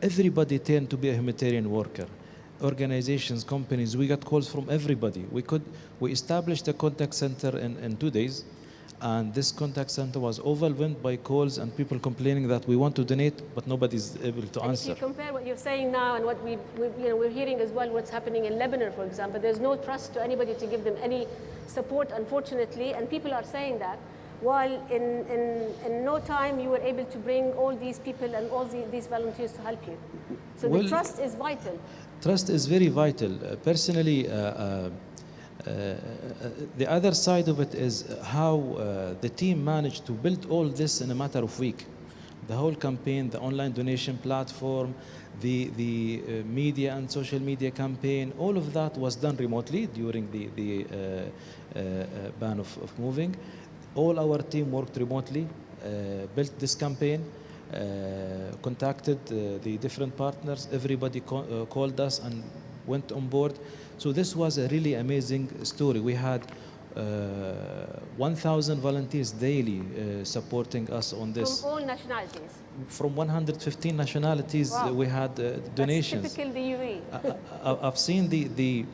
everybody tend to be a humanitarian worker. Organizations, companies, we got calls from everybody. We established a contact center in 2 days, and this contact center was overwhelmed by calls and people complaining that we want to donate, but nobody's able to answer. If you compare what you're saying now and what we're hearing as well, what's happening in Lebanon, for example, there's no trust to anybody to give them any support, unfortunately, and people are saying that. While in no time you were able to bring all these people and all these volunteers to help you. So the trust is vital. Trust is very vital. Personally, the other side of it is how the team managed to build all this in a matter of week. The whole campaign, the online donation platform, the media and social media campaign, all of that was done remotely during the ban of moving. All our team worked remotely, built this campaign, contacted the different partners. Everybody called us and went on board. So this was a really amazing story. We had 1,000 volunteers daily supporting us on this. From all nationalities? From 115 nationalities. Wow. We had donations. That's typical the UAE. I've seen the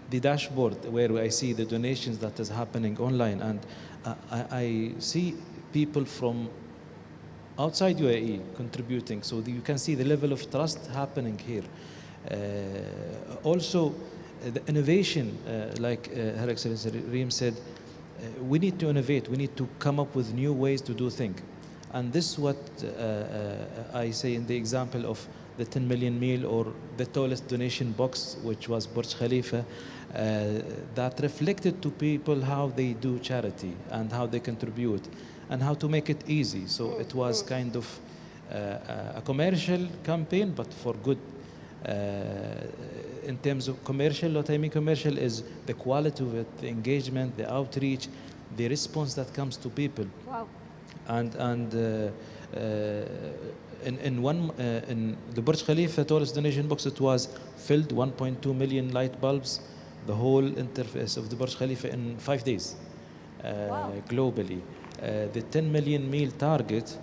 dashboard where I see the donations that is happening online, and I see people from outside UAE contributing. So you can see the level of trust happening here. Also, the innovation, like Her Excellency Reem said, we need to innovate. We need to come up with new ways to do things. And this is what I say in the example of the 10 million meal or the tallest donation box, which was Burj Khalifa, that reflected to people how they do charity and how they contribute and how to make it easy. So it was kind of a commercial campaign, but for good. In terms of commercial, what I mean commercial is the quality of it, the engagement, the outreach, the response that comes to people. Wow. And in the Burj Khalifa tallest donation box, it was filled 1.2 million light bulbs, the whole interface of the Burj Khalifa in 5 days, wow. Globally. The 10 million meal target,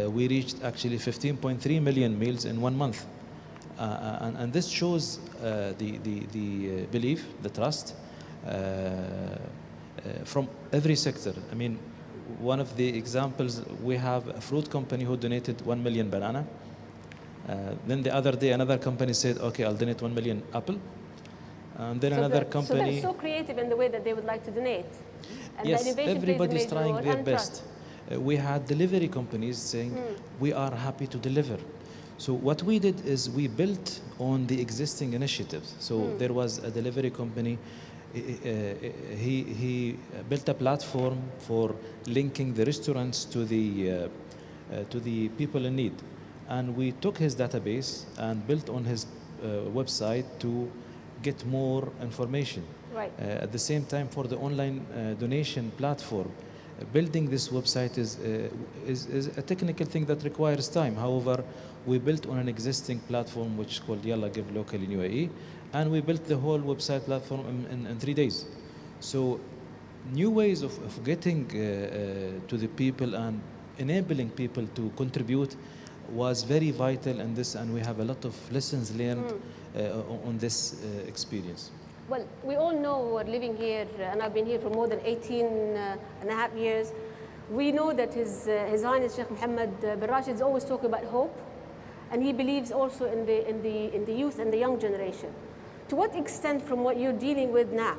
we reached actually 15.3 million meals in 1 month. And this shows the belief, the trust from every sector. I mean, one of the examples, we have a fruit company who donated 1 million banana. Then the other day, another company said, okay, I'll donate 1 million apple. And then another company. So they're so creative in the way that they would like to donate. And yes, the innovation everybody's trying their best. We had delivery companies saying, we are happy to deliver. So what we did is we built on the existing initiatives. So there was a delivery company. He built a platform for linking the restaurants to the people in need. And we took his database and built on his website to get more information. Right. At the same time, for the online donation platform, building this website is a technical thing that requires time. However, we built on an existing platform which is called Yalla Give Local in UAE, and we built the whole website platform in 3 days. So new ways of getting to the people and enabling people to contribute was very vital in this, and we have a lot of lessons learned on this experience. Well, we all know who are living here, and I've been here for more than 18 and a half years. We know that His Highness Sheikh Mohammed bin Rashid is always talking about hope, and he believes also in the youth and the young generation. To what extent, from what you're dealing with now,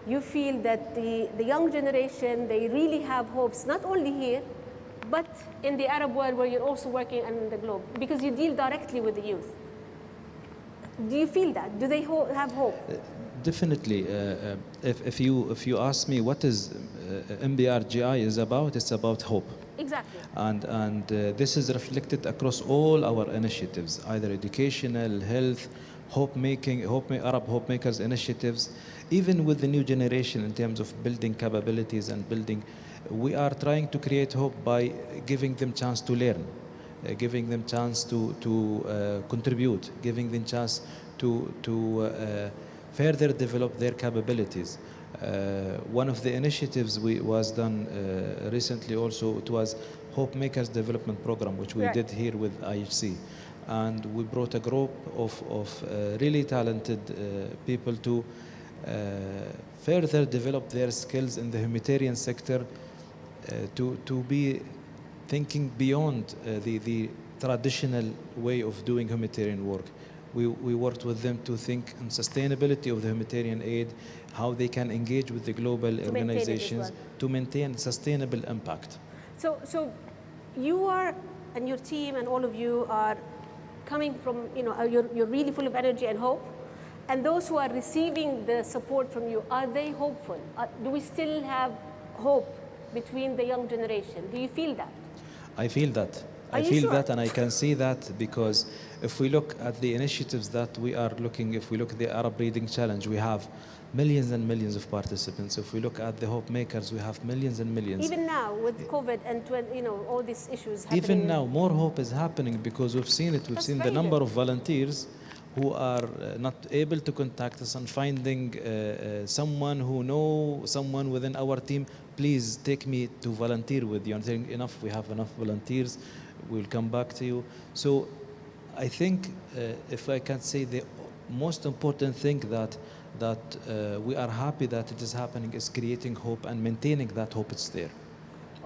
you feel that the young generation, they really have hopes, not only here, but in the Arab world where you're also working and in the globe, because you deal directly with the youth? Do you feel that? Do they have hope? Definitely. If you ask me what is MBRGI is about, it's about hope. Exactly. And this is reflected across all our initiatives, either educational, health, Arab hope makers initiatives. Even with the new generation in terms of building capabilities and building, we are trying to create hope by giving them chance to learn, giving them chance to contribute, giving them chance to further develop their capabilities. One of the initiatives was done recently also, it was Hope Makers Development Program, which we did here with IHC. And we brought a group of really talented people to further develop their skills in the humanitarian sector, to be thinking beyond the traditional way of doing humanitarian work. We worked with them to think on sustainability of the humanitarian aid, how they can engage with the global organizations to maintain sustainable impact. So you are, and your team and all of you are coming from, you're really full of energy and hope. And those who are receiving the support from you, are they hopeful? Do we still have hope between the young generation? Do you feel that? I feel that. Are I you feel sure? that, and I can see that because if we look at the initiatives that we are looking, if we look at the Arab Reading Challenge, we have millions and millions of participants. If we look at the Hope Makers, we have millions and millions. Even now with COVID and all these issues happening. Even now, more hope is happening because we've seen it. We've seen the number of volunteers who are not able to contact us and finding someone who knows someone within our team. Please take me to volunteer with you. I'm saying enough. We have enough volunteers. We'll come back to you. So I think if I can say the most important thing that we are happy that it is happening is creating hope and maintaining that hope it's there.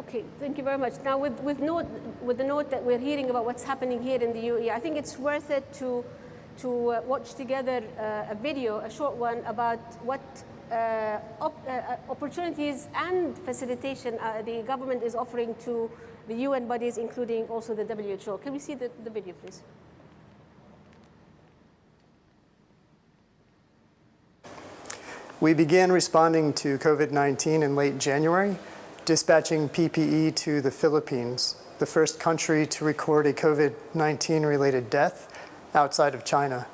Okay, thank you very much. Now with the note that we're hearing about what's happening here in the UAE, I think it's worth it to watch together a video, a short one, about what opportunities and facilitation the government is offering to the UN bodies, including also the WHO. Can we see the video, please? We began responding to COVID-19 in late January, dispatching PPE to the Philippines, the first country to record a COVID-19 related death outside of China.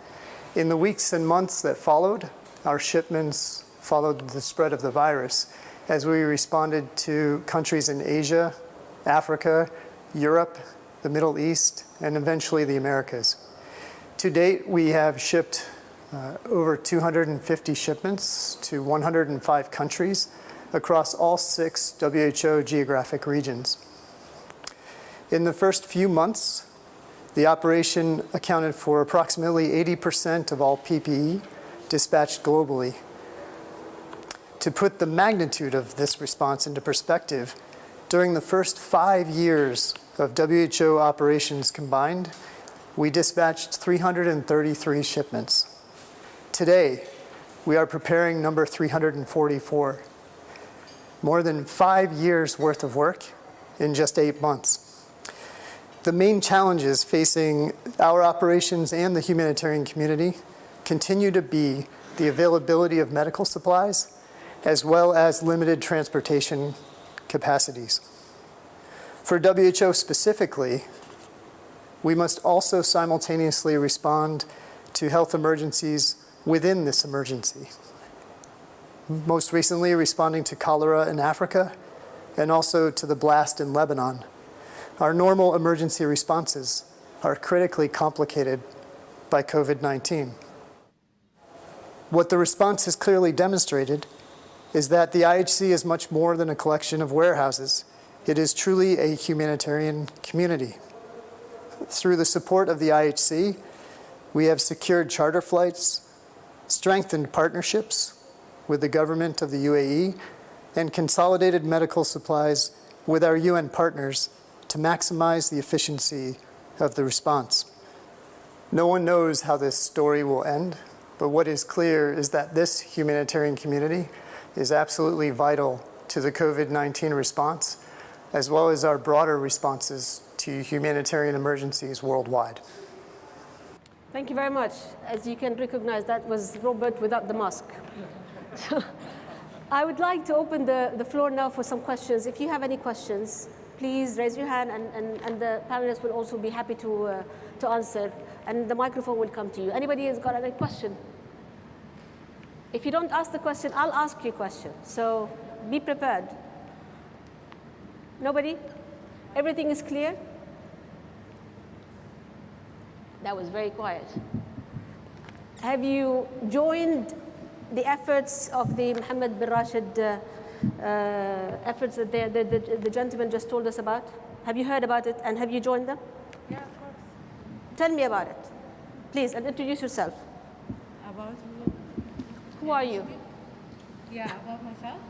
In the weeks and months that followed, our shipments followed the spread of the virus as we responded to countries in Asia, Africa, Europe, the Middle East, and eventually the Americas. To date, we have shipped over 250 shipments to 105 countries across all 6 WHO geographic regions. In the first few months, the operation accounted for approximately 80% of all PPE dispatched globally. To put the magnitude of this response into perspective, during the first 5 years of WHO operations combined, we dispatched 333 shipments. Today, we are preparing number 344. More than 5 years worth of work in just 8 months. The main challenges facing our operations and the humanitarian community continue to be the availability of medical supplies, as well as limited transportation capacities. For WHO specifically, we must also simultaneously respond to health emergencies within this emergency. Most recently, responding to cholera in Africa and also to the blast in Lebanon. Our normal emergency responses are critically complicated by COVID-19. What the response has clearly demonstrated is that the IHC is much more than a collection of warehouses. It is truly a humanitarian community. Through the support of the IHC, we have secured charter flights, strengthened partnerships with the government of the UAE, and consolidated medical supplies with our UN partners to maximize the efficiency of the response. No one knows how this story will end, but what is clear is that this humanitarian community is absolutely vital to the COVID-19 response, as well as our broader responses to humanitarian emergencies worldwide. Thank you very much. As you can recognize, that was Robert without the mask. I would like to open the floor now for some questions. If you have any questions, please raise your hand, and the panelists will also be happy to answer, and the microphone will come to you. Anybody has got a question? If you don't ask the question, I'll ask you a question. So be prepared. Nobody? Everything is clear? That was very quiet. Have you joined the efforts of the Mohammed bin Rashid efforts that the gentleman just told us about? Have you heard about it, and have you joined them? Yeah, of course. Tell me about it, please, and introduce yourself. About who are you? Yeah, about myself?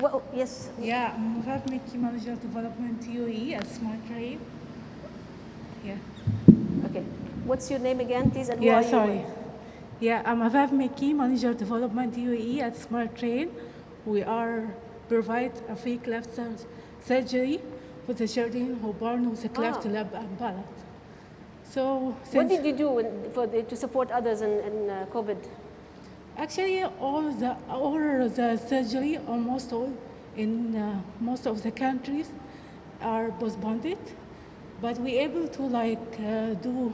Well, yes. Yeah, I'm Faraj, Manager Development UAE at Smart Trade. Yeah. Okay. What's your name again, please, and who are you? Sorry. Yeah, I'm Afaf Mekki, Manager Development UAE at Smart Trade. We provide a free cleft surgery for the children who born with a cleft lip and palate. So, what did you do to support others in COVID? Actually, all the surgery, almost all, in most of the countries, are postponed. But we're able to do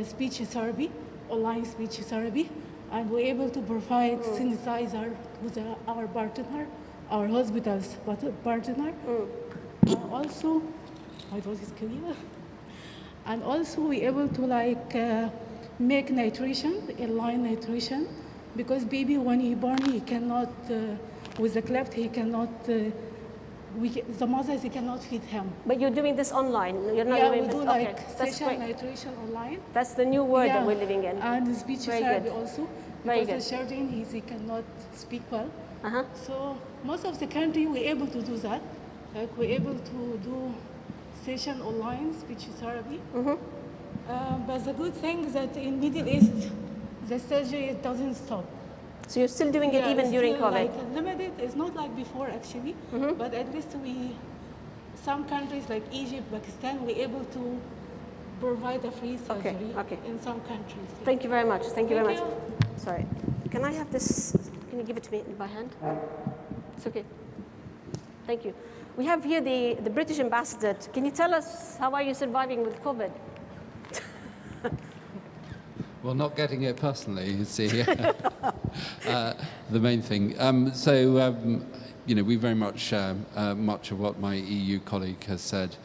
speech therapy, online speech therapy, and we're able to provide synthesizer with our partner, our hospital's partner. Also, my voice is clear. And also we're able to make nutrition, inline nutrition, because baby when he born, he cannot, with the cleft, he cannot, the mothers, he cannot feed him. But you're doing this online? You're not yeah, doing we do okay. session nutrition online. That's the new world that we're living in. And speech therapy also, because the children, he cannot speak well. So most of the country, we're able to do that. Like we're able to do session online, speech therapy. But the good thing is that in Middle East, the surgery doesn't stop. So you're still doing it even during COVID? Limited. It's not like before actually, but at least some countries like Egypt, Pakistan, we're able to provide a free surgery in some countries. Thank you very much. Thank you very much. Sorry. Can I have this? Can you give it to me by hand? It's okay. Thank you. We have here the British ambassador. Can you tell us how are you surviving with COVID? Well, not getting it personally is the main thing. We very much of what my EU colleague has said.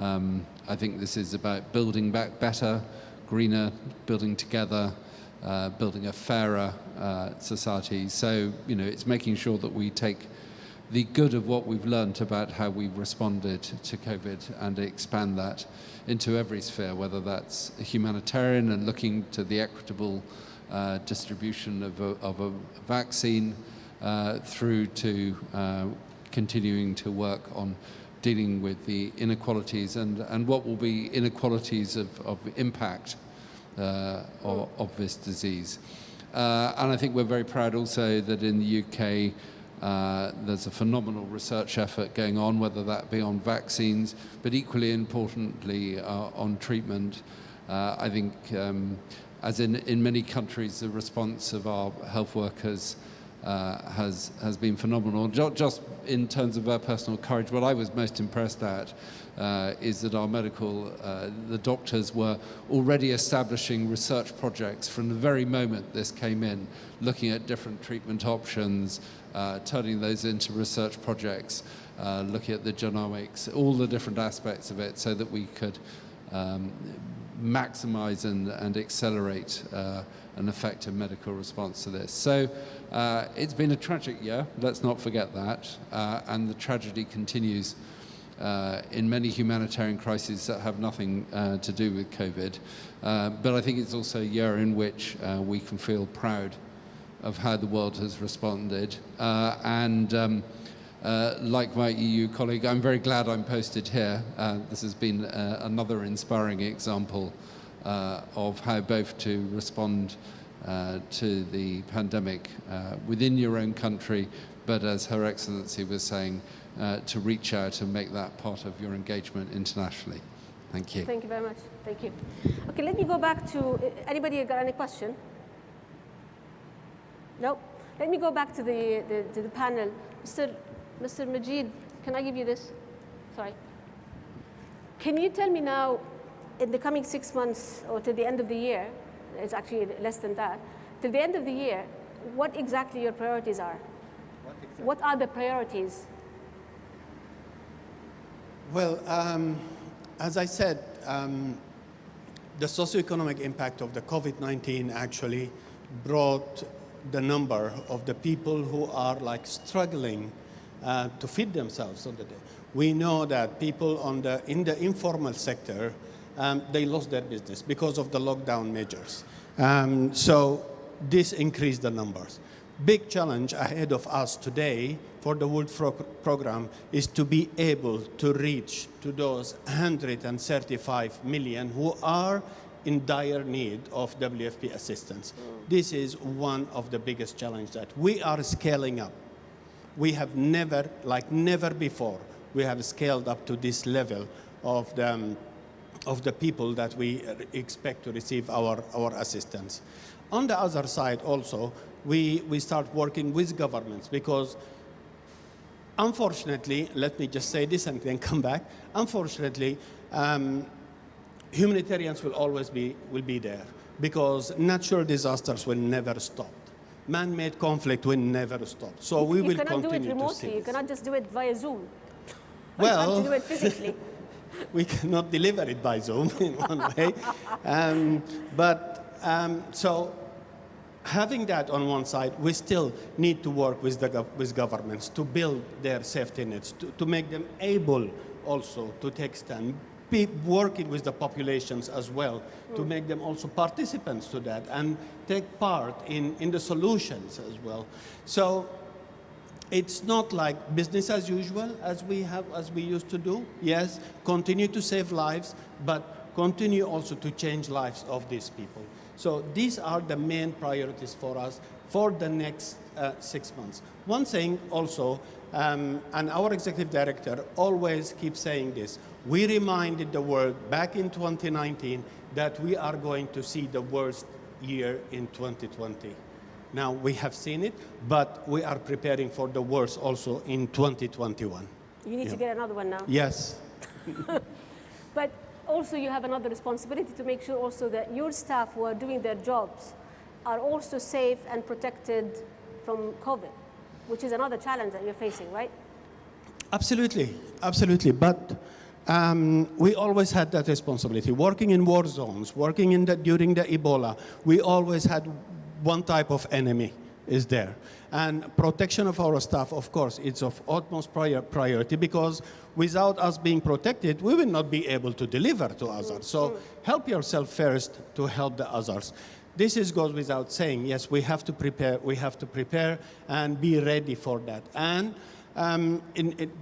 I think this is about building back better, greener, building together, building a fairer society. So, it's making sure that we take the good of what we've learned about how we've responded to COVID and expand that into every sphere, whether that's humanitarian and looking to the equitable distribution of a vaccine, through to continuing to work on dealing with the inequalities and what will be inequalities of impact of this disease. And I think we're very proud also that in the UK, there's a phenomenal research effort going on, whether that be on vaccines, but equally importantly on treatment. I think, as in many countries, the response of our health workers has been phenomenal. Just in terms of our personal courage, what I was most impressed at is that our the doctors were already establishing research projects from the very moment this came in, looking at different treatment options, turning those into research projects, looking at the genomics, all the different aspects of it, so that we could maximize and accelerate an effective medical response to this. So it's been a tragic year, let's not forget that, and the tragedy continues in many humanitarian crises that have nothing to do with COVID. But I think it's also a year in which we can feel proud of how the world has responded. Like my EU colleague, I'm very glad I'm posted here. This has been another inspiring example of how both to respond to the pandemic within your own country, but as Her Excellency was saying, to reach out and make that part of your engagement internationally. Thank you. Thank you very much. Thank you. Okay, let me go back to, anybody got any question? No? Let me go back to the panel. Mr. Mageed, can I give you this? Sorry. Can you tell me now, in the coming 6 months or to the end of the year, it's actually less than that, till the end of the year, what exactly your priorities are? What are the priorities? Well, as I said, the socioeconomic impact of the COVID-19 actually brought the number of the people who are like struggling to feed themselves on the day. We know that people in the informal sector, they lost their business because of the lockdown measures. So this increased the numbers. Big challenge ahead of us today for the World Program is to be able to reach to those 135 million who are in dire need of WFP assistance. This is one of the biggest challenges that we are scaling up. We have never, like never before, we have scaled up to this level of the people that we expect to receive our assistance. On the other side also, we start working with governments because unfortunately, let me just say this and then come back, unfortunately, humanitarians will always be there because natural disasters will never stop. Man-made conflict will never stop. So we will continue to see. You cannot do it remotely. You cannot just do it via Zoom. Well, you have to do it physically. We cannot deliver it by Zoom in one way. So having that on one side, we still need to work with governments to build their safety nets, to make them able also to take stand, working with the populations as well, to make them also participants to that and take part in the solutions as well. So it's not like business as usual as we used to do. Yes, continue to save lives, but continue also to change lives of these people. So these are the main priorities for us for the next 6 months. One thing also, and our executive director always keeps saying this, we reminded the world back in 2019 that we are going to see the worst year in 2020. Now we have seen it, but we are preparing for the worst also in 2021. You need to get another one now. Yes. But also you have another responsibility to make sure also that your staff who are doing their jobs are also safe and protected from COVID, which is another challenge that you're facing, right? Absolutely, absolutely. But we always had that responsibility. Working in war zones, working during the Ebola, we always had one type of enemy is there. And protection of our staff, of course, is of utmost priority because without us being protected, we will not be able to deliver to others. So help yourself first to help the others. This goes without saying. Yes, we have to prepare and be ready for that. And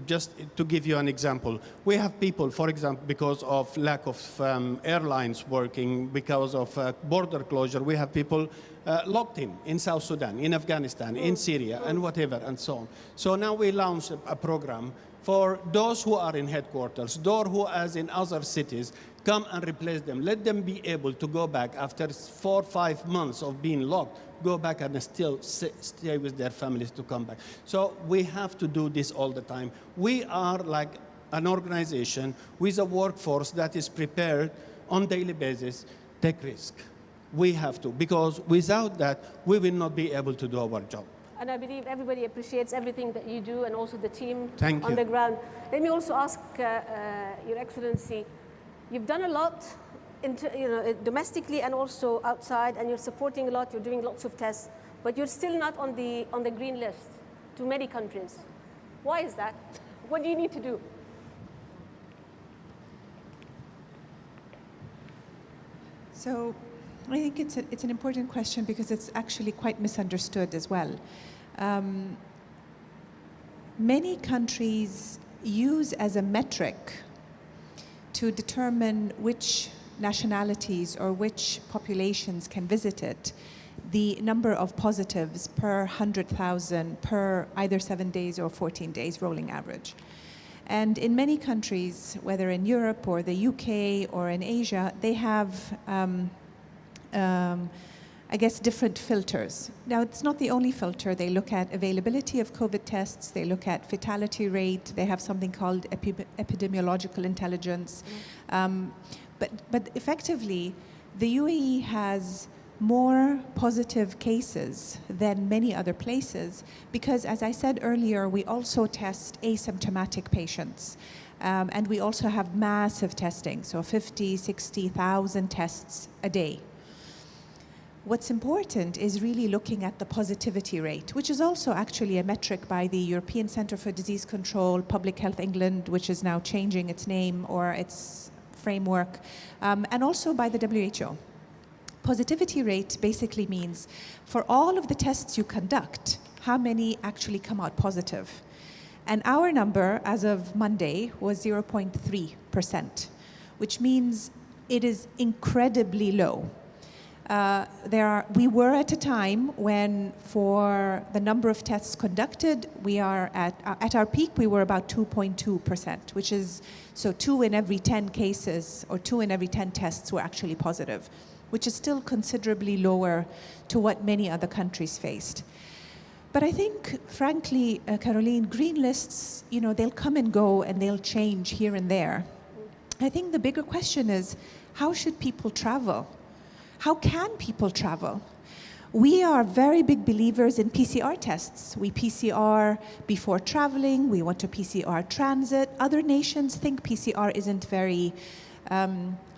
just to give you an example, we have people, for example, because of lack of airlines working, because of border closure, we have people locked in South Sudan, in Afghanistan, in Syria, and whatever, and so on. So now we launched a program for those who are in headquarters, those who are in other cities, come and replace them. Let them be able to go back after 4 or 5 months of being locked, go back and still stay with their families to come back. So we have to do this all the time. We are like an organization with a workforce that is prepared on daily basis, take risk. We have to, because without that, we will not be able to do our job. And I believe everybody appreciates everything that you do and also the team on the ground. Let me also ask Your Excellency, you've done a lot domestically and also outside, and you're supporting a lot, you're doing lots of tests, but you're still not on the green list to many countries. Why is that? What do you need to do? So I think it's an important question because it's actually quite misunderstood as well. Many countries use as a metric to determine which nationalities or which populations can visit it, the number of positives per 100,000 per either 7 days or 14 days rolling average. And in many countries, whether in Europe or the UK or in Asia, they have, I guess, different filters. Now, it's not the only filter. They look at availability of COVID tests. They look at fatality rate. They have something called epidemiological intelligence. But effectively, the UAE has more positive cases than many other places because, as I said earlier, we also test asymptomatic patients. And we also have massive testing, so 50, 60,000 tests a day. What's important is really looking at the positivity rate, which is also actually a metric by the European Centre for Disease Control, Public Health England, which is now changing its name or its framework, and also by the WHO. Positivity rate basically means for all of the tests you conduct, how many actually come out positive. And our number as of Monday was 0.3%, which means it is incredibly low. We were at a time when for the number of tests conducted, we are at our peak, we were about 2.2%, which is, so 2 in every 10 cases or 2 in every 10 tests were actually positive, which is still considerably lower to what many other countries faced. But I think, frankly, Caroline, green lists, you know, they'll come and go and they'll change here and there. I think the bigger question is, how should people travel? How can people travel? We are very big believers in PCR tests. We PCR before traveling. We want to PCR transit. Other nations think PCR isn't very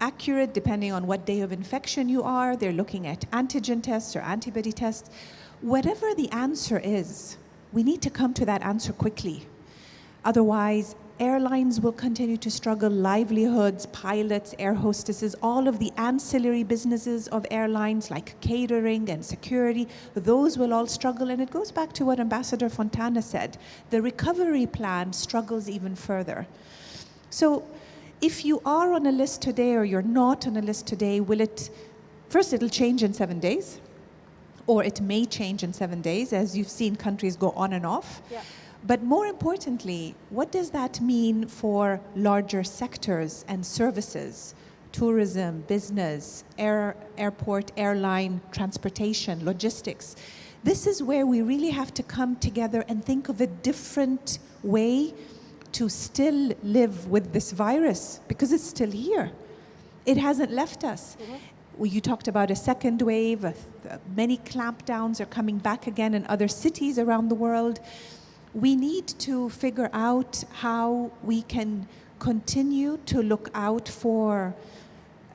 accurate depending on what day of infection you are. They're looking at antigen tests or antibody tests. Whatever the answer is, we need to come to that answer quickly. Otherwise, airlines will continue to struggle, livelihoods, pilots, air hostesses, all of the ancillary businesses of airlines like catering and security, those will all struggle. And it goes back to what Ambassador Fontana said. The recovery plan struggles even further. So if you are on a list today or you're not on a list today, first it'll change in 7 days, or it may change in 7 days, as you've seen countries go on and off. Yeah. But more importantly, what does that mean for larger sectors and services? Tourism, business, airport, airline, transportation, logistics. This is where we really have to come together and think of a different way to still live with this virus, because it's still here. It hasn't left us. Mm-hmm. You talked about a second wave. Many clampdowns are coming back again in other cities around the world. We need to figure out how we can continue to look out for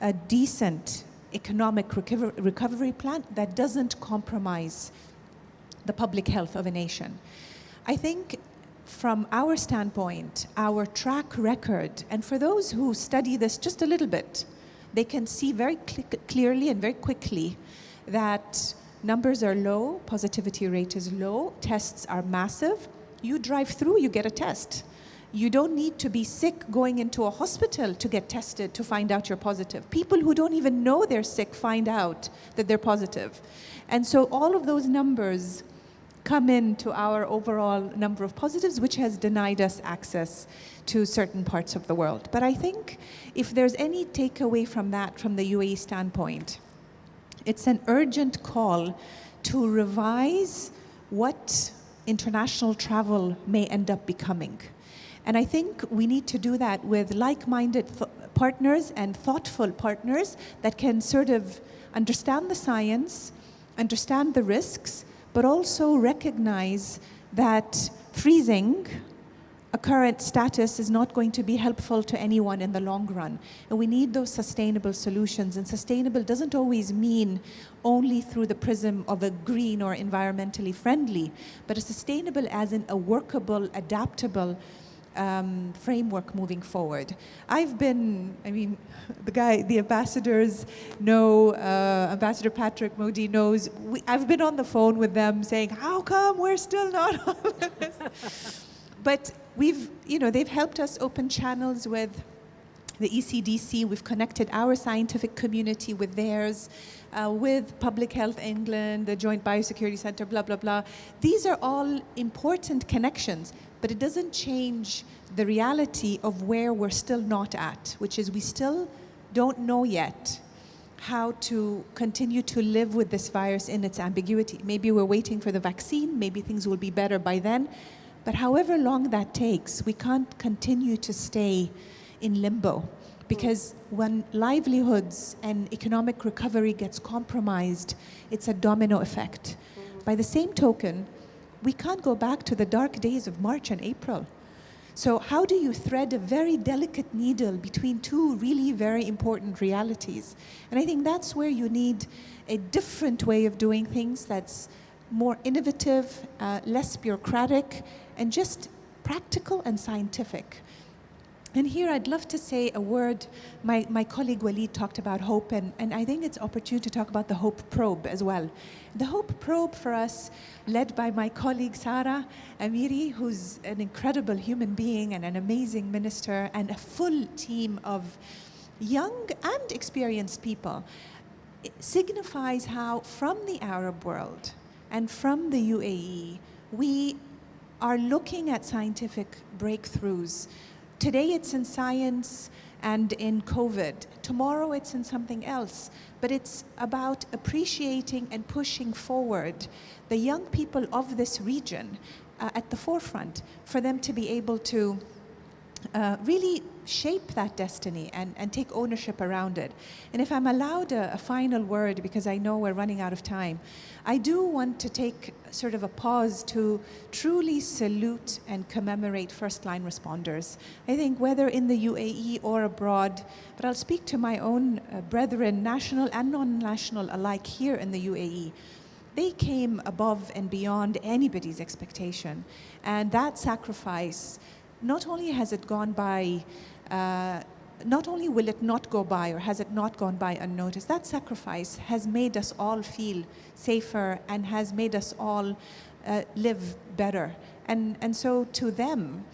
a decent economic recovery plan that doesn't compromise the public health of a nation. I think from our standpoint, our track record, and for those who study this just a little bit, they can see very clearly and very quickly that numbers are low, positivity rate is low, tests are massive. You drive through, you get a test. You don't need to be sick going into a hospital to get tested to find out you're positive. People who don't even know they're sick find out that they're positive. And so all of those numbers come into our overall number of positives, which has denied us access to certain parts of the world. But I think if there's any takeaway from that, from the UAE standpoint, it's an urgent call to revise what international travel may end up becoming. And I think we need to do that with like-minded partners and thoughtful partners that can sort of understand the science, understand the risks, but also recognize that freezing a current status is not going to be helpful to anyone in the long run. And we need those sustainable solutions. And sustainable doesn't always mean only through the prism of a green or environmentally friendly, but a sustainable as in a workable, adaptable framework moving forward. The ambassadors know, Ambassador Patrick Modi knows, I've been on the phone with them saying, how come we're still not on this? But they've helped us open channels with the ECDC. We've connected our scientific community with theirs, with Public Health England, the Joint Biosecurity Center, blah, blah, blah. These are all important connections. but it doesn't change the reality of where we're still not at, which is we still don't know yet how to continue to live with this virus in its ambiguity. Maybe we're waiting for the vaccine, maybe things will be better by then, but however long that takes, we can't continue to stay in limbo, because when livelihoods and economic recovery gets compromised, it's a domino effect. By the same token, we can't go back to the dark days of March and April. So how do you thread a very delicate needle between two really very important realities? And I think that's where you need a different way of doing things that's more innovative, less bureaucratic, and just practical and scientific. And here I'd love to say a word. My colleague Waleed talked about hope, and I think it's opportune to talk about the hope probe as well. The hope probe for us, led by my colleague Sarah Amiri, who's an incredible human being and an amazing minister, and a full team of young and experienced people, it signifies how from the Arab world and from the UAE, we are looking at scientific breakthroughs. Today it's in science and in COVID. Tomorrow it's in something else. But it's about appreciating and pushing forward the young people of this region at the forefront, for them to be able to really shape that destiny and take ownership around it. And if I'm allowed a final word, because I know we're running out of time, I do want to take sort of a pause to truly salute and commemorate first-line responders. I think whether in the UAE or abroad, but I'll speak to my own brethren, national and non-national alike here in the UAE. They came above and beyond anybody's expectation. And that sacrifice, not only has it gone by, not only will it not go by, or has it not gone by unnoticed, that sacrifice has made us all feel safer and has made us all live better. And so to them,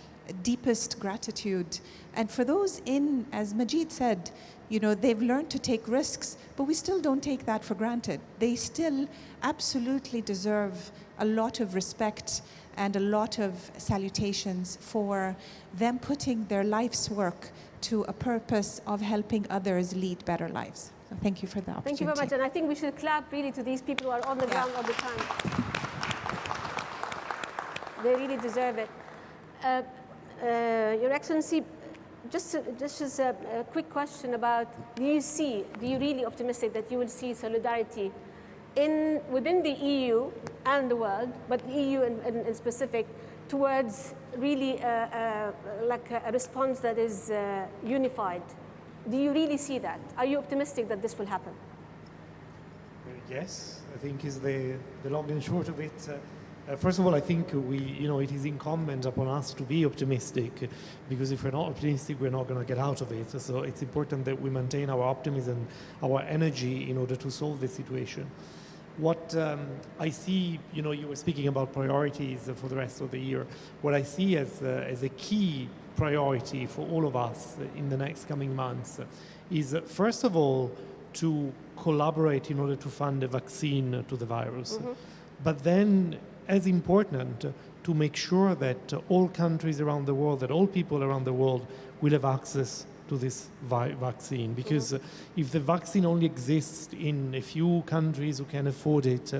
deepest gratitude. And for those in, as Mageed said, you know, they've learned to take risks, but we still don't take that for granted. They still absolutely deserve a lot of respect and a lot of salutations for them putting their life's work to a purpose of helping others lead better lives. So thank you for the opportunity. Thank you very much, and I think we should clap really to these people who are on the ground all the time. They really deserve it. Your Excellency, just as a quick question about, do you really optimistic that you will see solidarity within the EU and the world, but the EU in specific, towards really like a response that is unified? Do you really see that? Are you optimistic that this will happen? Yes, I think is the long and short of it. First of all, I think it is incumbent upon us to be optimistic, because if we're not optimistic, we're not going to get out of it. So it's important that we maintain our optimism, our energy in order to solve the situation. What I see, you were speaking about priorities for the rest of the year. What I see as a key priority for all of us in the next coming months is, first of all, to collaborate in order to find a vaccine to the virus. Mm-hmm. But then, as important, to make sure that all countries around the world, that all people around the world will have access to this vaccine. Because if the vaccine only exists in a few countries who can afford it,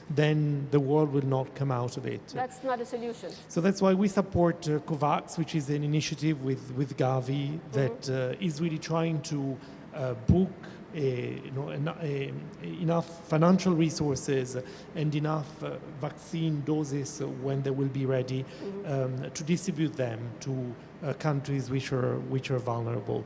then the world will not come out of it. That's not a solution. So that's why we support COVAX, which is an initiative with Gavi that is really trying to book enough financial resources and enough vaccine doses when they will be ready to distribute them to countries which are vulnerable.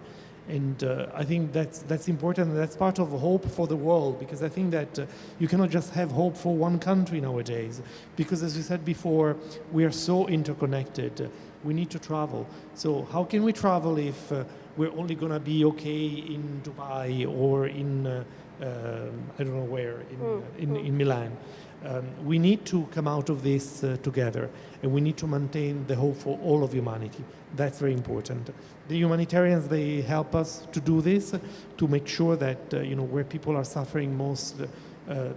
And I think that's important, and that's part of hope for the world, because I think that you cannot just have hope for one country nowadays, because as we said before, we are so interconnected. We need to travel. So how can we travel if we're only going to be okay in Dubai or in, I don't know where, in Milan? We need to come out of this together, and we need to maintain the hope for all of humanity. That's very important. The humanitarians, they help us to do this, to make sure that where people are suffering most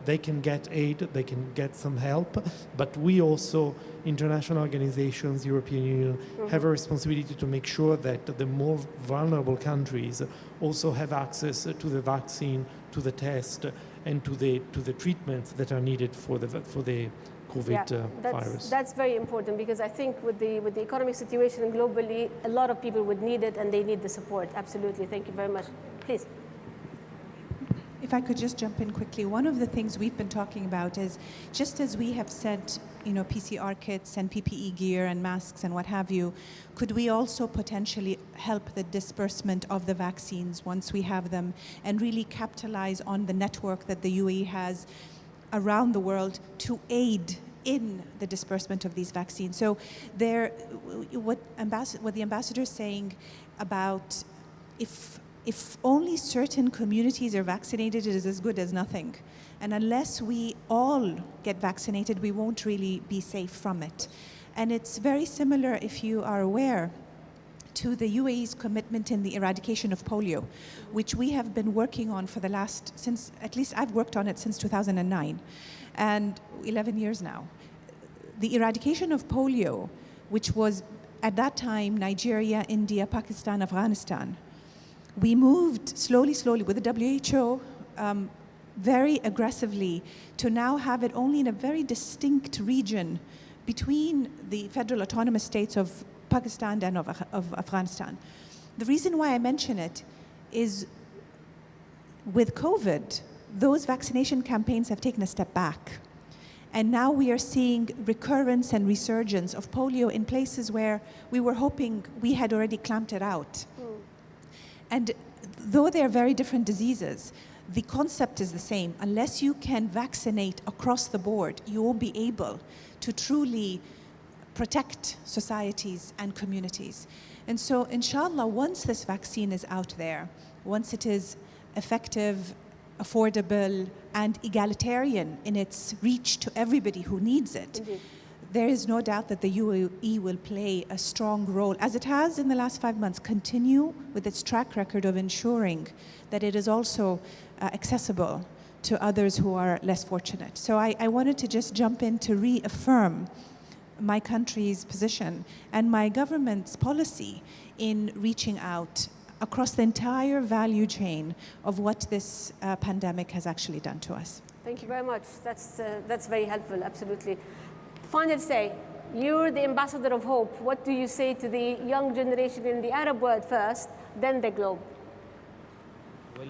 They can get aid, they can get some help, but we also, international organizations, European Union, have a responsibility to make sure that the more vulnerable countries also have access to the vaccine, to the test, and to the treatments that are needed for the COVID virus. That's very important, because I think with the economic situation globally, a lot of people would need it and they need the support. Absolutely. Thank you very much. Please. If I could just jump in quickly, one of the things we've been talking about is, just as we have sent, PCR kits and PPE gear and masks and what have you, could we also potentially help the disbursement of the vaccines once we have them, and really capitalize on the network that the UAE has around the world to aid in the disbursement of these vaccines? So what the ambassador is saying about if only certain communities are vaccinated, it is as good as nothing. And unless we all get vaccinated, we won't really be safe from it. And it's very similar, if you are aware, to the UAE's commitment in the eradication of polio, which we have been working on for at least I've worked on it since 2009, and 11 years now. The eradication of polio, which was at that time Nigeria, India, Pakistan, Afghanistan, we moved slowly with the WHO very aggressively to now have it only in a very distinct region between the federal autonomous states of Pakistan and of Afghanistan. The reason why I mention it is, with COVID, those vaccination campaigns have taken a step back. And now we are seeing recurrence and resurgence of polio in places where we were hoping we had already clamped it out. And though they're very different diseases, the concept is the same. Unless you can vaccinate across the board, you won't be able to truly protect societies and communities. And so, inshallah, once this vaccine is out there, once it is effective, affordable, and egalitarian in its reach to everybody who needs it, Indeed. There is no doubt that the UAE will play a strong role, as it has in the last 5 months, continue with its track record of ensuring that it is also accessible to others who are less fortunate. So I wanted to just jump in to reaffirm my country's position and my government's policy in reaching out across the entire value chain of what this pandemic has actually done to us. Thank you very much. That's very helpful, absolutely. Final say, you're the ambassador of hope. What do you say to the young generation in the Arab world first, then the globe? Well,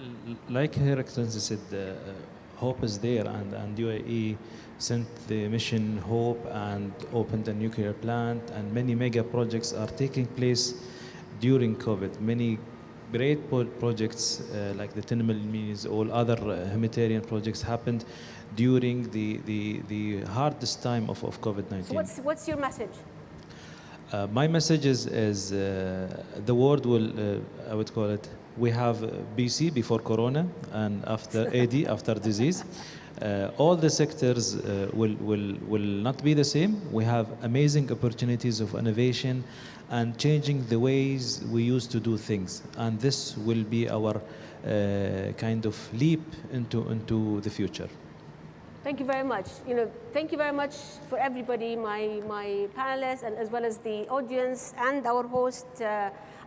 like Her Excellency said, hope is there, and UAE sent the mission Hope and opened a nuclear plant, and many mega projects are taking place during COVID. Many great projects like the 10 million meals, all other humanitarian projects happened during the hardest time of COVID-19. So what's your message? My message is the world will, I would call it, we have BC, before Corona, and after AD, after disease. All the sectors will not be the same. We have amazing opportunities of innovation and changing the ways we used to do things. And this will be our kind of leap into the future. Thank you very much. Thank you very much for everybody, my panelists, and as well as the audience and our host,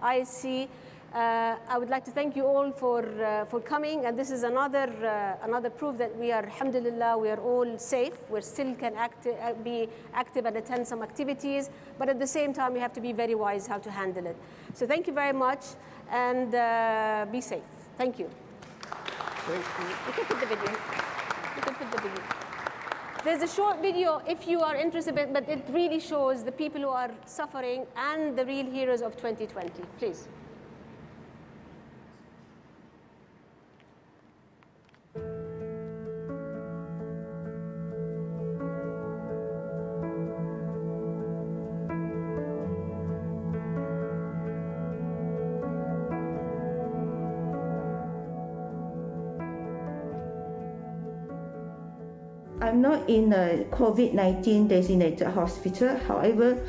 IHC. I would like to thank you all for coming, and this is another proof that we are, alhamdulillah, we are all safe. We still can be active and attend some activities, but at the same time, we have to be very wise how to handle it. So thank you very much, and be safe. Thank you. Thank you. You can put the video. You can put the video. There's a short video if you are interested, but it really shows the people who are suffering and the real heroes of 2020. Please. I'm not in a COVID-19 designated hospital. However,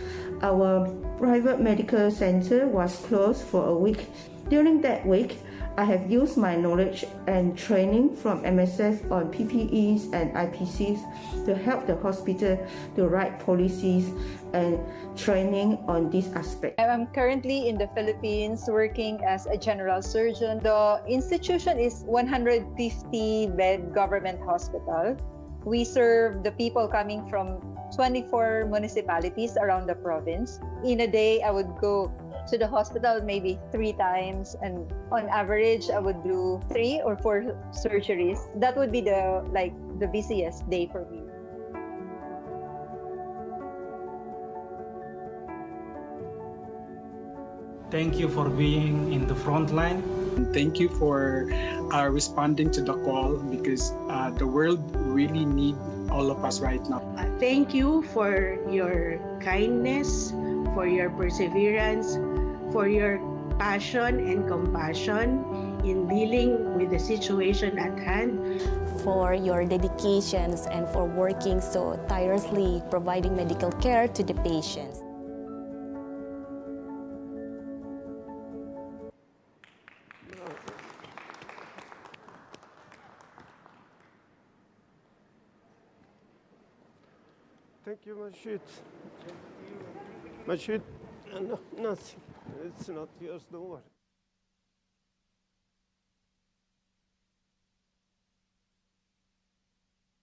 our private medical center was closed for a week. During that week, I have used my knowledge and training from MSF on PPEs and IPCs to help the hospital to write policies and training on this aspect. I'm currently in the Philippines working as a general surgeon. The institution is 150-bed government hospital. We serve the people coming from 24 municipalities around the province. In a day, I would go to the hospital maybe 3 times, and on average I would do 3 or 4 surgeries. That would be the busiest day for me. Thank you for being in the front line. Thank you for responding to the call, because the world really needs all of us right now. Thank you for your kindness, for your perseverance, for your passion and compassion in dealing with the situation at hand. For your dedications and for working so tirelessly providing medical care to the patients. Thank you, Mageed. Mageed, no, nothing. It's not yours, don't worry.